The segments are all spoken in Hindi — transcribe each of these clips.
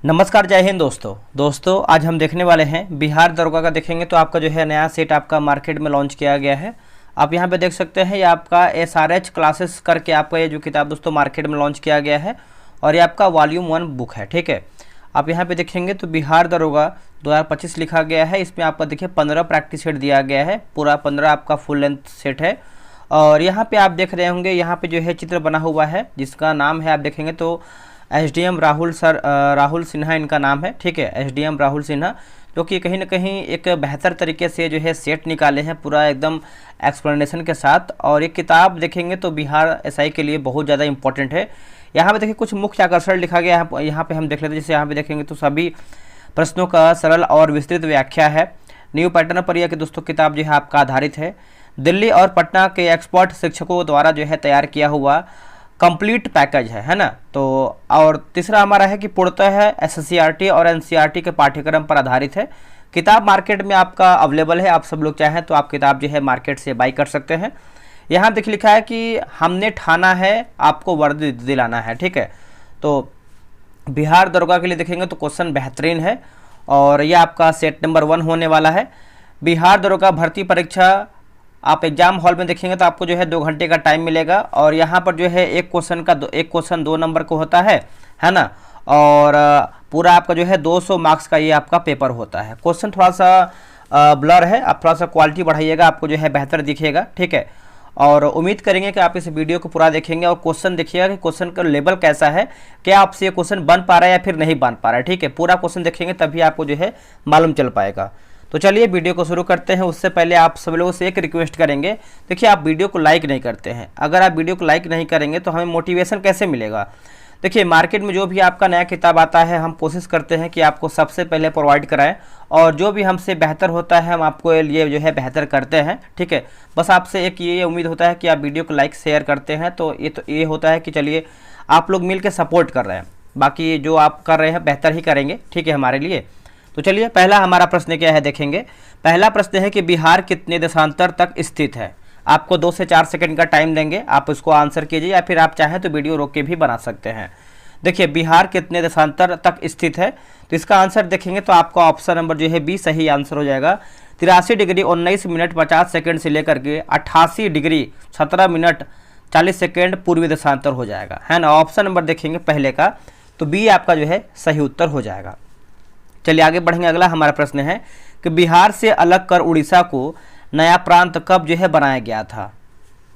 नमस्कार, जय हिंद दोस्तों आज हम देखने वाले हैं बिहार दरोगा का। देखेंगे तो आपका जो है नया सेट आपका मार्केट में लॉन्च किया गया है। आप यहां पे देख सकते हैं ये आपका SRH क्लासेस करके आपका ये जो किताब दोस्तों मार्केट में लॉन्च किया गया है और ये आपका वॉल्यूम 1 बुक है। ठीक है, आप यहां पे देखेंगे तो बिहार दरोगा 2025 लिखा गया है। इसमें आपका देखिए 15 प्रैक्टिस सेट दिया गया है, पूरा 15 आपका फुल लेंथ सेट है। और यहाँ पे आप देख रहे होंगे यहाँ पे जो है चित्र बना हुआ है जिसका नाम है, आप देखेंगे तो SDM राहुल सिन्हा इनका नाम है। ठीक है, SDM राहुल सिन्हा, जो कि कहीं ना कहीं एक बेहतर तरीके से जो है सेट निकाले हैं पूरा एकदम एक्सप्लेनेशन के साथ। और ये किताब देखेंगे तो बिहार SI के लिए बहुत ज़्यादा इंपॉर्टेंट है। यहाँ पे देखिए कुछ मुख्य आकर्षण लिखा गया है, यहाँ पे हम देख लेते हैं। जैसे यहाँ पे देखेंगे तो सभी प्रश्नों का सरल और विस्तृत व्याख्या है। न्यू पैटर्न पर यह कि दोस्तों किताब जो है आपका आधारित है दिल्ली और पटना के एक्सपर्ट शिक्षकों द्वारा जो है तैयार किया हुआ कंप्लीट पैकेज है ना। तो और तीसरा हमारा है कि पूर्णतः है SCERT और NCERT के पाठ्यक्रम पर आधारित है। किताब मार्केट में आपका अवेलेबल है, आप सब लोग चाहें तो आप किताब जो है मार्केट से बाई कर सकते हैं। यहाँ देखिए लिखा है कि हमने ठाना है आपको वर्दी दिलाना है। ठीक है, तो बिहार दरोगा के लिए देखेंगे तो क्वेश्चन बेहतरीन है और यह आपका सेट नंबर 1 होने वाला है। बिहार दरोगा भर्ती परीक्षा आप एग्जाम हॉल में देखेंगे तो आपको जो है 2 घंटे का टाइम मिलेगा और यहाँ पर जो है एक क्वेश्चन 2 नंबर को होता है ना। और पूरा आपका जो है 200 मार्क्स का ये आपका पेपर होता है। क्वेश्चन थोड़ा सा ब्लर है, आप थोड़ा सा क्वालिटी बढ़ाइएगा, आपको जो है बेहतर दिखेगा। ठीक है, और उम्मीद करेंगे कि आप इस वीडियो को पूरा देखेंगे और क्वेश्चन देखिएगा कि क्वेश्चन का लेवल कैसा है, क्या आपसे ये क्वेश्चन बन पा रहा है या फिर नहीं बन पा रहा है। ठीक है, पूरा क्वेश्चन देखेंगे तभी आपको जो है मालूम चल पाएगा। तो चलिए वीडियो को शुरू करते हैं। उससे पहले आप सब लोगों से एक रिक्वेस्ट करेंगे, देखिए आप वीडियो को लाइक नहीं करते हैं। अगर आप वीडियो को लाइक नहीं करेंगे तो हमें मोटिवेशन कैसे मिलेगा। देखिए मार्केट में जो भी आपका नया किताब आता है हम कोशिश करते हैं कि आपको सबसे पहले प्रोवाइड कराएं और जो भी हमसे बेहतर होता है हम आपको लिए जो है बेहतर करते हैं। ठीक है, बस आपसे एक ये उम्मीद होता है कि आप वीडियो को लाइक शेयर करते हैं तो ये होता है कि चलिए आप लोग मिल के सपोर्ट कर रहे हैं, बाकी जो आप कर रहे हैं बेहतर ही करेंगे। ठीक है हमारे लिए। तो चलिए पहला हमारा प्रश्न क्या है देखेंगे। पहला प्रश्न है कि बिहार कितने देशांतर तक स्थित है। आपको 2 से 4 सेकंड का टाइम देंगे, आप इसको आंसर कीजिए या फिर आप चाहें तो वीडियो रोक के भी बना सकते हैं। देखिए बिहार कितने देशांतर तक स्थित है, तो इसका आंसर देखेंगे तो आपका ऑप्शन नंबर जो है बी सही आंसर हो जाएगा। 83 डिग्री 19 मिनट 50 सेकेंड से लेकर के 88 डिग्री 17 मिनट 40 सेकेंड पूर्वी देशांतर हो जाएगा, है ना। ऑप्शन नंबर देखेंगे पहले का तो बी आपका जो है सही उत्तर हो जाएगा। चलिए आगे बढ़ेंगे। अगला हमारा प्रश्न है कि बिहार से अलग कर उड़ीसा को नया प्रांत कब जो है बनाया गया था।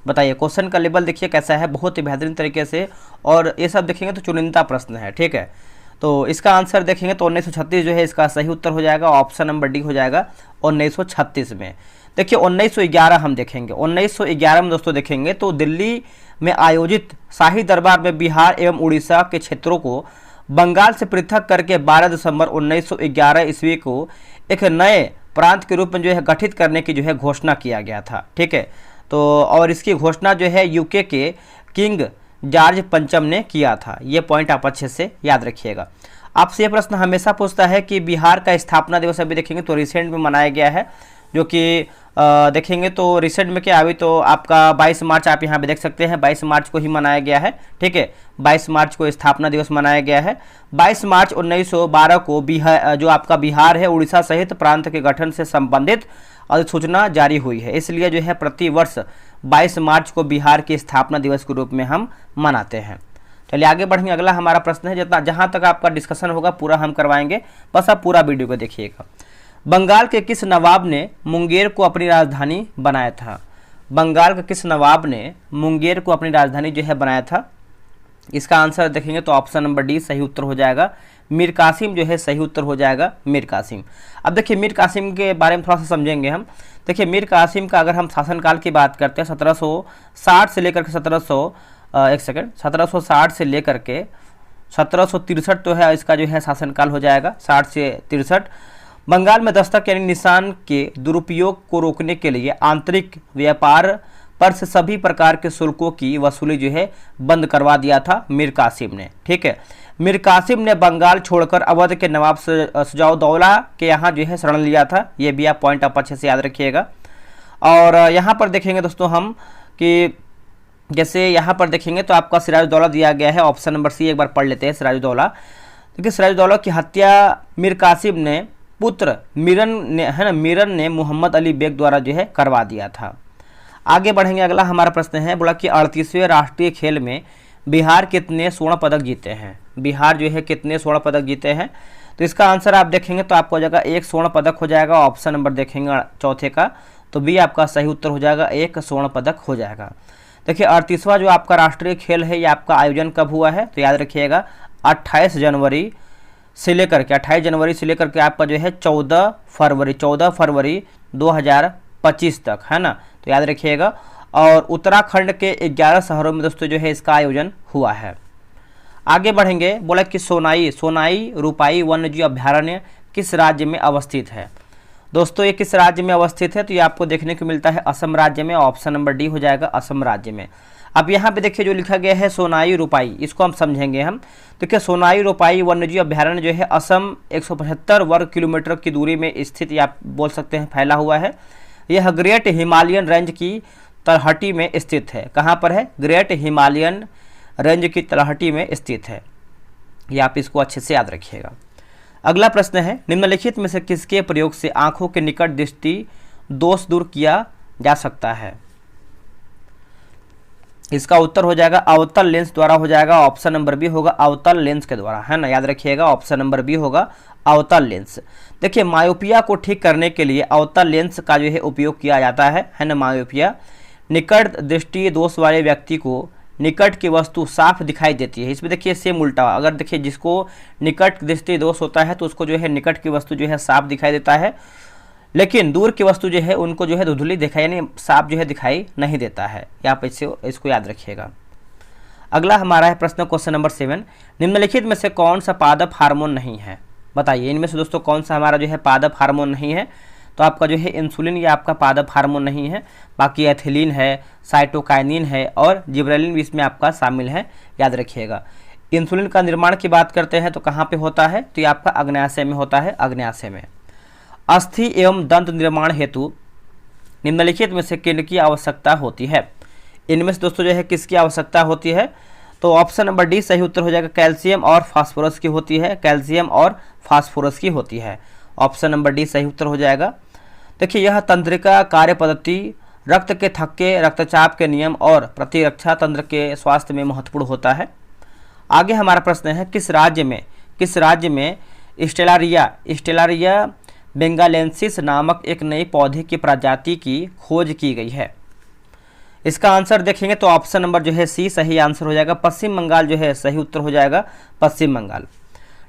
बताइए, क्वेश्चन का लेवल देखिए कैसा है, बहुत ही बेहतरीन तरीके से। और ये सब देखेंगे तो चुनिंदा प्रश्न है। ठीक है, तो इसका आंसर देखेंगे तो 1936 जो है इसका सही उत्तर हो जाएगा। ऑप्शन नंबर डी हो जाएगा 1936 में। देखिए 1911 हम देखेंगे। 1911 में दोस्तों देखेंगे तो दिल्ली में आयोजित शाही दरबार में बिहार एवं उड़ीसा के क्षेत्रों को बंगाल से पृथक करके 12 दिसंबर 1911 ईस्वी को एक नए प्रांत के रूप में जो है गठित करने की जो है घोषणा किया गया था। ठीक है, तो और इसकी घोषणा जो है यूके के किंग जॉर्ज पंचम ने किया था। ये पॉइंट आप अच्छे से याद रखिएगा। आपसे ये प्रश्न हमेशा पूछता है कि बिहार का स्थापना दिवस अभी देखेंगे तो रिसेंट में मनाया गया है, जो कि देखेंगे तो रिसेंट में क्या अभी तो आपका 22 मार्च आप यहाँ पे देख सकते हैं 22 मार्च को ही मनाया गया है। ठीक है, 22 मार्च को स्थापना दिवस मनाया गया है। 22 मार्च 1912 को बिहार जो आपका बिहार है उड़ीसा सहित प्रांत के गठन से संबंधित अधिसूचना जारी हुई है, इसलिए जो है प्रति वर्ष 22 मार्च को बिहार के स्थापना दिवस के रूप में हम मनाते हैं। चलिए आगे बढ़ेंगे। अगला हमारा प्रश्न है, जहाँ तक आपका डिस्कशन होगा पूरा हम करवाएंगे, बस आप पूरा वीडियो को देखिएगा। बंगाल के किस नवाब ने मुंगेर को अपनी राजधानी बनाया था। बंगाल के किस नवाब ने मुंगेर को अपनी राजधानी जो है बनाया था। इसका आंसर देखेंगे तो ऑप्शन नंबर डी सही उत्तर हो जाएगा। मीर कासिम जो है सही उत्तर हो जाएगा, मीर कासिम। अब देखिए मीर कासिम के बारे में थोड़ा सा समझेंगे हम। देखिए मीर कासिम का अगर हम शासनकाल की बात करते हैं 1760 से लेकर के 1760 से लेकर के 1763 तो है इसका जो है शासनकाल हो जाएगा, 60 से 63। बंगाल में दस्तक यानी निशान के दुरुपयोग को रोकने के लिए आंतरिक व्यापार पर से सभी प्रकार के शुल्कों की वसूली जो है बंद करवा दिया था मीर कासिम ने। ठीक है, मीर कासिम ने बंगाल छोड़कर अवध के नवाब सुजाउद्दौला के यहाँ जो है शरण लिया था। ये भी आप पॉइंट आप अच्छे से याद रखिएगा। और यहाँ पर देखेंगे दोस्तों हम कि जैसे यहाँ पर देखेंगे तो आपका सिराजुद्दौला दिया गया है, ऑप्शन नंबर सी एक बार पढ़ लेते हैं सिराजुद्दौला। देखिए सिराजुद्दौला की हत्या मीर कासिम ने पुत्र मीरन ने मोहम्मद अली बेग द्वारा जो है करवा दिया था। आगे बढ़ेंगे, अगला हमारा प्रश्न है, बोला कि 38वें राष्ट्रीय खेल में बिहार कितने स्वर्ण पदक जीते हैं। बिहार जो है कितने स्वर्ण पदक जीते हैं, तो इसका आंसर आप देखेंगे तो आपको हो जाएगा 1 स्वर्ण पदक हो जाएगा। ऑप्शन नंबर देखेंगे चौथे का, तो बी आपका सही उत्तर हो जाएगा, 1 स्वर्ण पदक हो जाएगा। देखिए 38वां जो आपका राष्ट्रीय खेल है ये आपका आयोजन कब हुआ है, तो याद रखिएगा 28 जनवरी से लेकर के आपका जो है 14 फरवरी 2025 तक, है ना, तो याद रखिएगा। और उत्तराखंड के 11 शहरों में दोस्तों जो है इसका आयोजन हुआ है। आगे बढ़ेंगे, बोला कि सोनाई रूपाई वन्यजीव अभ्यारण्य किस राज्य में अवस्थित है। दोस्तों ये किस राज्य में अवस्थित है, तो ये आपको देखने को मिलता है असम राज्य में। ऑप्शन नंबर डी हो जाएगा, असम राज्य में। अब यहाँ पे देखिए जो लिखा गया है सोनाई रूपाई, इसको हम समझेंगे हम। देखिए सोनाई रूपाई वन्यजीव अभ्यारण्य जो है असम 175 वर्ग किलोमीटर की दूरी में स्थित, या आप बोल सकते हैं फैला हुआ है। यह ग्रेट हिमालयन रेंज की तलहटी में स्थित है। कहाँ पर है, ग्रेट हिमालयन रेंज की तलहटी में स्थित है। ये आप इसको अच्छे से याद रखिएगा। अगला प्रश्न है, निम्नलिखित में से किसके प्रयोग से आंखों के निकट दृष्टि दोष दूर किया जा सकता है। इसका उत्तर हो जाएगा अवतल लेंस द्वारा हो जाएगा। ऑप्शन नंबर बी होगा, अवतल लेंस के द्वारा, है ना, याद रखिएगा। ऑप्शन नंबर बी होगा अवतल लेंस। देखिए मायोपिया को ठीक करने के लिए अवतल लेंस का जो है उपयोग किया जाता है ना। मायोपिया निकट दृष्टि दोष वाले व्यक्ति को निकट की वस्तु साफ दिखाई देती है। इसमें देखिए सेम उल्टा, अगर देखिए जिसको निकट दृष्टि दोष होता है तो उसको जो है निकट की वस्तु जो है साफ दिखाई देता है, लेकिन दूर की वस्तु जो है उनको जो है धुंधली दिखाई, यानी साफ जो है दिखाई नहीं देता है। यहाँ पे इसको याद रखिएगा। अगला हमारा है प्रश्न क्वेश्चन नंबर 7, निम्नलिखित में से कौन सा पादप हार्मोन नहीं है। बताइए इनमें से दोस्तों कौन सा हमारा जो है पादप हार्मोन नहीं है, तो आपका जो है इंसुलिन ये आपका पादप हार्मोन नहीं है। बाकी एथिलीन है, साइटोकाइनिन है और जिब्रेलिन भी इसमें आपका शामिल है, याद रखिएगा। इंसुलिन का निर्माण की बात करते हैं तो कहाँ पे होता है, तो ये आपका अग्न्याशय में होता है, अग्न्याशय में। अस्थि एवं दंत निर्माण हेतु निम्नलिखित में से किनकी आवश्यकता होती है। इनमें से दोस्तों जो है किसकी आवश्यकता होती है, तो ऑप्शन नंबर डी सही उत्तर हो जाएगा, कैल्शियम और फास्फोरस की होती है। कैल्शियम और फास्फोरस की होती है। ऑप्शन नंबर डी सही उत्तर हो जाएगा। देखिए यह तंत्रिका कार्य पद्धति रक्त के थक्के, रक्तचाप के नियम और प्रतिरक्षा तंत्र के स्वास्थ्य में महत्वपूर्ण होता है। आगे हमारा प्रश्न है, किस राज्य में स्टेलारिया बेंगालेंसिस नामक एक नई पौधे की प्रजाति की खोज की गई है। इसका आंसर देखेंगे तो ऑप्शन नंबर जो है सी सही आंसर हो जाएगा। पश्चिम बंगाल जो है सही उत्तर हो जाएगा, पश्चिम बंगाल।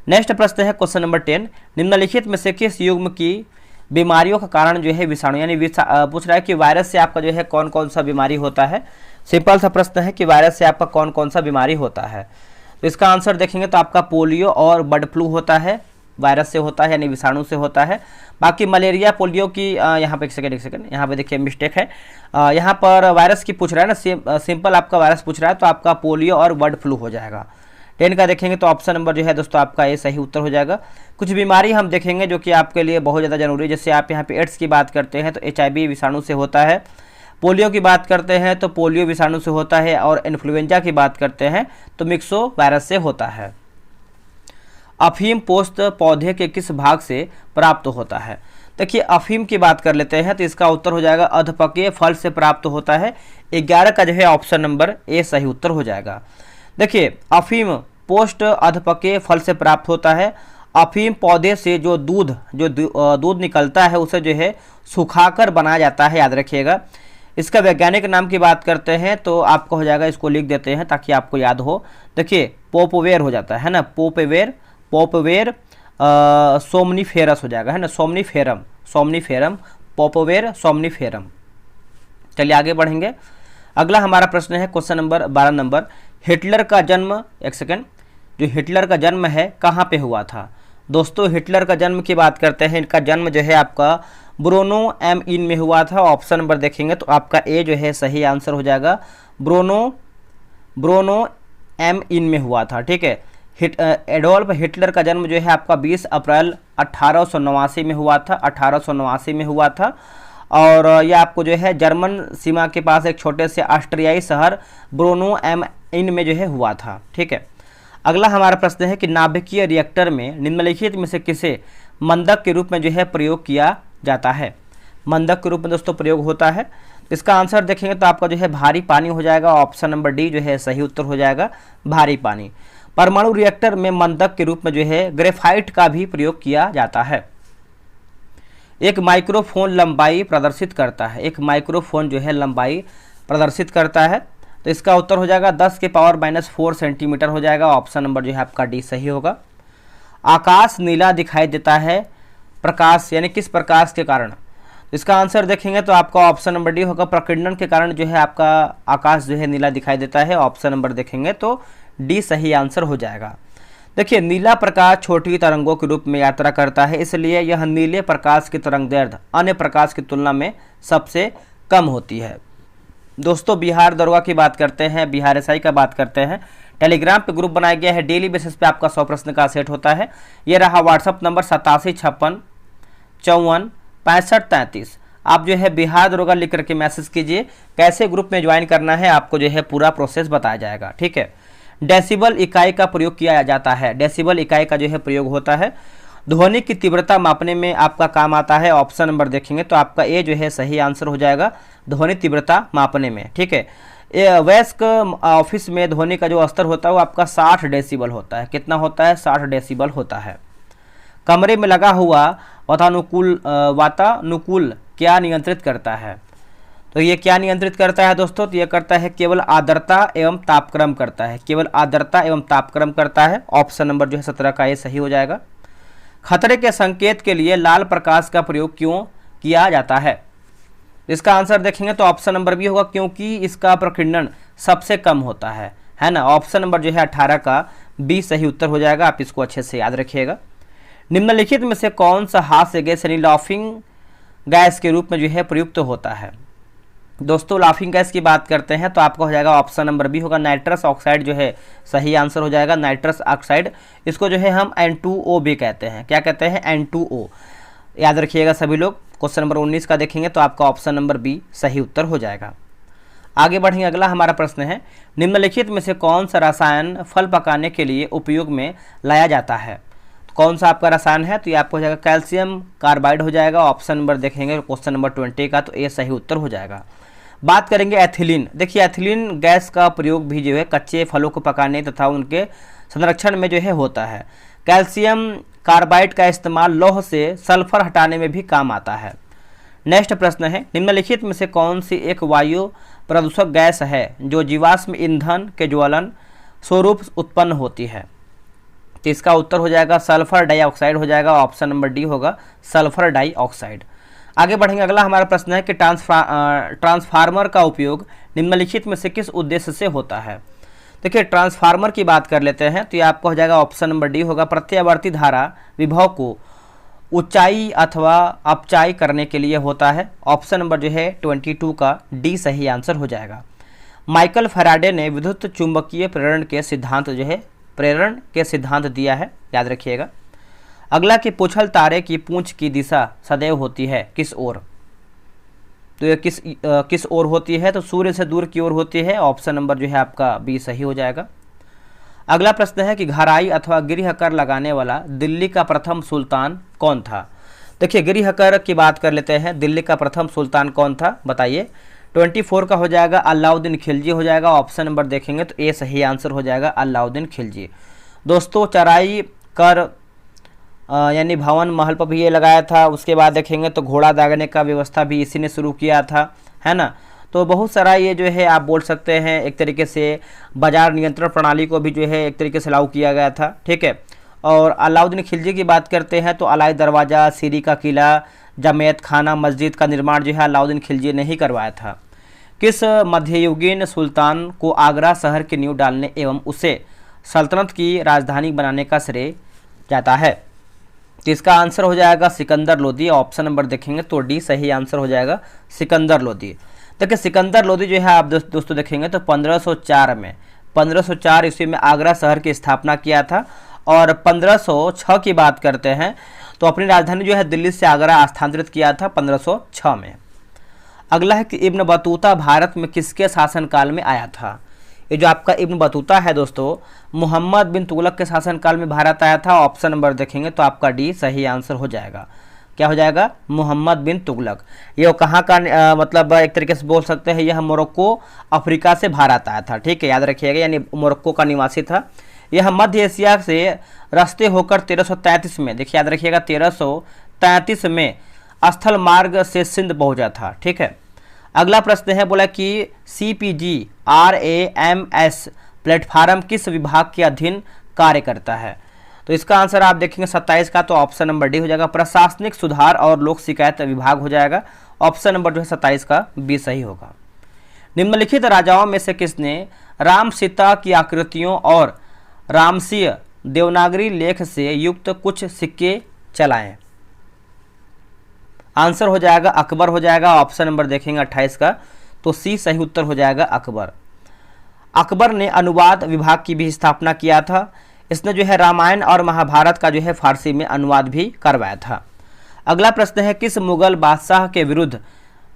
नेक्स्ट प्रश्न है क्वेश्चन नंबर 10, निम्नलिखित में से किस युग्म की बीमारियों का कारण जो है विषाणु, यानी पूछ रहा है कि वायरस से आपका जो है कौन कौन सा बीमारी होता है। सिंपल सा प्रश्न है कि वायरस से आपका कौन कौन सा बीमारी होता है, तो इसका आंसर देखेंगे तो आपका पोलियो और बर्ड फ्लू होता है, वायरस से होता है यानी विषाणु से होता है। बाकी मलेरिया पोलियो की यहाँ पे एक सेकंड यहाँ पे देखिए मिस्टेक है, यहाँ पर वायरस की पूछ रहा है ना, सिंपल आपका वायरस पूछ रहा है तो आपका पोलियो और बर्ड फ्लू हो जाएगा। 10 का देखेंगे तो ऑप्शन नंबर जो है दोस्तों आपका ये सही उत्तर हो जाएगा। कुछ बीमारी हम देखेंगे जो कि आपके लिए बहुत ज़्यादा जरूरी है, जैसे आप यहाँ पे एड्स की बात करते हैं तो HIV विषाणु से होता है, पोलियो की बात करते हैं तो पोलियो विषाणु से होता है, और इन्फ्लुएंजा की बात करते हैं तो मिक्सो वायरस से होता है। अफीम पोस्त पौधे के किस भाग से प्राप्त होता है। देखिए अफीम की बात कर लेते हैं तो इसका उत्तर हो जाएगा अधपके फल से प्राप्त होता है। 11 का जो है ऑप्शन नंबर ए सही उत्तर हो जाएगा। देखिए अफीम पोस्ट अधपके फल से प्राप्त होता है। अफीम पौधे से जो दूध निकलता है उसे जो है सुखाकर बनाया जाता है, याद रखिएगा। इसका वैज्ञानिक नाम की बात करते हैं तो आपको हो जाएगा, इसको लिख देते हैं ताकि आपको याद हो। देखिए पोपवेर हो जाता है ना, पोपवेर सोमनीफेरस हो जाएगा, है ना, सोमनीफेरम पोपवेर सोमनीफेरम। चलिए आगे बढ़ेंगे। अगला हमारा प्रश्न है क्वेश्चन नंबर 12 नंबर, हिटलर का जन्म, एक सेकेंड, जो हिटलर का जन्म है कहाँ पे हुआ था। दोस्तों हिटलर का जन्म की बात करते हैं, इनका जन्म जो है आपका ब्रोनो एम इन में हुआ था। ऑप्शन नंबर देखेंगे तो आपका ए जो है सही आंसर हो जाएगा, ब्रोनो एम इन में हुआ था, ठीक है। एडोल्फ हिटलर का जन्म जो है आपका 20 अप्रैल 1889 में हुआ था, 1889 में हुआ था। और यह आपको जो है जर्मन सीमा के पास एक छोटे से ऑस्ट्रियाई शहर ब्रोनो एम इन में जो है हुआ था, ठीक है। अगला हमारा प्रश्न है कि नाभिकीय रिएक्टर में निम्नलिखित में से किसे मंदक के रूप में जो है प्रयोग किया जाता है। मंदक के रूप में दोस्तों प्रयोग होता है। इसका आंसर देखेंगे तो आपका जो है भारी पानी हो जाएगा। ऑप्शन नंबर डी जो है सही उत्तर हो जाएगा, भारी पानी। परमाणु रिएक्टर में मंदक के रूप में जो है ग्रेफाइट का भी प्रयोग किया जाता है। एक माइक्रोफोन लंबाई प्रदर्शित करता है। एक माइक्रोफोन जो है लंबाई प्रदर्शित करता है, तो इसका उत्तर हो जाएगा 10 के पावर -4 सेंटीमीटर हो जाएगा। ऑप्शन नंबर जो है आपका डी सही होगा। आकाश नीला दिखाई देता है प्रकाश यानी किस प्रकाश के कारण। इसका आंसर देखेंगे तो आपका ऑप्शन नंबर डी होगा, प्रकीर्णन के कारण जो है आपका आकाश जो है नीला दिखाई देता है। ऑप्शन नंबर देखेंगे तो डी सही आंसर हो जाएगा। देखिए, नीला प्रकाश छोटी तरंगों के रूप में यात्रा करता है, इसलिए यह नीले प्रकाश की तरंगदैर्घ्य अन्य प्रकाश की तुलना में सबसे कम होती है। दोस्तों, बिहार दरोगा की बात करते हैं, बिहार एसआई का बात करते हैं। टेलीग्राम पे ग्रुप बनाया गया है, डेली बेसिस पे आपका 100 प्रश्न का सेट होता है। ये रहा व्हाट्सअप नंबर 8756546533। आप जो है बिहार दरोगा लिख करके मैसेज कीजिए। कैसे ग्रुप में ज्वाइन करना है आपको जो है पूरा प्रोसेस बताया जाएगा, ठीक है। डेसिबल इकाई का प्रयोग किया जाता है। डेसिबल इकाई का जो है प्रयोग होता है ध्वनि की तीव्रता मापने में आपका काम आता है। ऑप्शन नंबर देखेंगे तो आपका ए जो है सही आंसर हो जाएगा, ध्वनि तीव्रता मापने में, ठीक है। वयस्क ऑफिस में ध्वनि का जो स्तर होता है वो आपका 60 डेसिबल होता है। कितना होता है? 60 डेसिबल होता है। कमरे में लगा हुआ वातानुकूल क्या नियंत्रित करता है? तो ये क्या नियंत्रित करता है दोस्तों? तो ये करता है केवल आर्द्रता एवं तापक्रम करता है, केवल आर्द्रता एवं तापक्रम करता है। ऑप्शन नंबर जो है 17 का ये सही हो जाएगा। खतरे के संकेत के लिए लाल प्रकाश का प्रयोग क्यों किया जाता है? इसका आंसर देखेंगे तो ऑप्शन नंबर बी होगा, क्योंकि इसका प्रकीर्णन सबसे कम होता है ना। ऑप्शन नंबर जो है 18 का बी सही उत्तर हो जाएगा। आप इसको अच्छे से याद रखिएगा। निम्नलिखित में से कौन सा हास्य गैस यानी लाफिंग गैस के रूप में जो है प्रयुक्त होता है? दोस्तों, लाफिंग गैस की बात करते हैं तो आपका हो जाएगा ऑप्शन नंबर बी होगा, नाइट्रस ऑक्साइड जो है सही आंसर हो जाएगा। नाइट्रस ऑक्साइड, इसको जो है हम N2O भी कहते हैं। क्या कहते हैं? N2O। याद रखिएगा सभी लोग। क्वेश्चन नंबर 19 का देखेंगे तो आपका ऑप्शन नंबर बी सही उत्तर हो जाएगा। आगे बढ़ेंगे, अगला हमारा प्रश्न है, निम्नलिखित में से कौन सा रसायन फल पकाने के लिए उपयोग में लाया जाता है? कौन सा आपका रसायन है? तो ये आपको हो जाएगा कैल्शियम कार्बाइड हो जाएगा। ऑप्शन नंबर देखेंगे क्वेश्चन नंबर 20 का, तो ये सही उत्तर हो जाएगा। बात करेंगे एथिलीन। देखिए, एथिलीन गैस का प्रयोग भी जो है कच्चे फलों को पकाने तथा उनके संरक्षण में जो है होता है। कैल्शियम कार्बाइड का इस्तेमाल लौह से सल्फर हटाने में भी काम आता है। नेक्स्ट प्रश्न है, निम्नलिखित में से कौन सी एक वायु प्रदूषक गैस है जो जीवाश्म ईंधन के ज्वलन स्वरूप उत्पन्न होती है? तो इसका उत्तर हो जाएगा सल्फर डाइऑक्साइड हो जाएगा। ऑप्शन नंबर डी होगा, सल्फर डाइऑक्साइड। आगे बढ़ेंगे, अगला हमारा प्रश्न है कि ट्रांसफार्मर का उपयोग निम्नलिखित में से किस उद्देश्य से होता है? देखिए, ट्रांसफार्मर की बात कर लेते हैं तो ये आपको हो जाएगा ऑप्शन नंबर डी होगा, प्रत्यावर्ती धारा विभव को ऊंचाई अथवा अपचाई करने के लिए होता है। ऑप्शन नंबर जो है 22 का डी सही आंसर हो जाएगा। माइकल फैराडे ने विद्युत चुंबकीय प्रेरण के सिद्धांत दिया है, याद रखिएगा। अगला कि पूछल तारे की पूंछ की दिशा सदैव होती है किस ओर? तो ये किस ओर होती है? तो सूर्य से दूर की ओर होती है। ऑप्शन नंबर जो है आपका बी सही हो जाएगा। अगला प्रश्न है कि घराई अथवा गृह कर लगाने वाला दिल्ली का प्रथम सुल्तान कौन था? देखिए, गृह कर की बात कर लेते हैं। दिल्ली का प्रथम सुल्तान कौन था बताइए? 24 का हो जाएगा अलाउद्दीन खिलजी हो जाएगा। ऑप्शन नंबर देखेंगे तो ए सही आंसर हो जाएगा, अलाउद्दीन खिलजी। दोस्तों, चराई कर यानी भवन महल पर भी ये लगाया था। उसके बाद देखेंगे तो घोड़ा दागने का व्यवस्था भी इसी ने शुरू किया था, है ना। तो बहुत सारा ये जो है आप बोल सकते हैं एक तरीके से बाजार नियंत्रण प्रणाली को भी जो है एक तरीके से लागू किया गया था, ठीक है। और अलाउद्दीन खिलजी की बात करते हैं तो अलाई दरवाज़ा, सीरी का किला, जमैत खाना, मस्जिद का निर्माण जो है अलाउद्दीन खिलजी ने ही करवाया था। किस मध्ययुगीन सुल्तान को आगरा शहर की नींव डालने एवं उसे सल्तनत की राजधानी बनाने का श्रेय जाता है? तो इसका आंसर हो जाएगा सिकंदर लोदी। ऑप्शन नंबर देखेंगे तो डी सही आंसर हो जाएगा, सिकंदर लोदी। देखिए, सिकंदर लोदी जो है आप दोस्तों देखेंगे तो 1504 ईस्वी में आगरा शहर की स्थापना किया था। और 1506 की बात करते हैं तो अपनी राजधानी जो है दिल्ली से आगरा स्थानांतरित किया था 1506 में। अगला है कि इब्न बतूता भारत में किसके शासनकाल में आया था? ये जो आपका इब्न बतूता है दोस्तों, मोहम्मद बिन तुगलक के शासनकाल में भारत आया था। ऑप्शन नंबर देखेंगे तो आपका डी सही आंसर हो जाएगा। क्या हो जाएगा? मोहम्मद बिन तुगलक। ये कहाँ का मतलब एक तरीके से बोल सकते हैं यह मोरक्को अफ्रीका से भारत आया था। ठीक है, याद रखिएगा, यानी मोरक्को का निवासी था। यह मध्य एशिया से रास्ते होकर 1333 में, देखिए याद रखिएगा, 1333 में स्थल मार्ग से सिंध पहुंचा था। ठीक है, अगला प्रश्न है, बोला कि CPG-RAMS प्लेटफार्म किस विभाग के अधीन कार्य करता है? तो इसका आंसर आप देखेंगे 27 का, तो ऑप्शन नंबर डी हो जाएगा। प्रशासनिक सुधार और लोक शिकायत विभाग हो जाएगा। ऑप्शन नंबर जो है 27 का बी सही होगा। निम्नलिखित राजाओं में से किसने राम सीता की आकृतियों और रामसीय देवनागरी लेख से युक्त कुछ सिक्के चलाए? आंसर हो जाएगा अकबर हो जाएगा। ऑप्शन नंबर देखेंगे 28 का, तो सी सही उत्तर हो जाएगा अकबर। अकबर ने अनुवाद विभाग की भी स्थापना किया था। इसने जो है रामायण और महाभारत का जो है फारसी में अनुवाद भी करवाया था। अगला प्रश्न है, किस मुगल बादशाह के विरुद्ध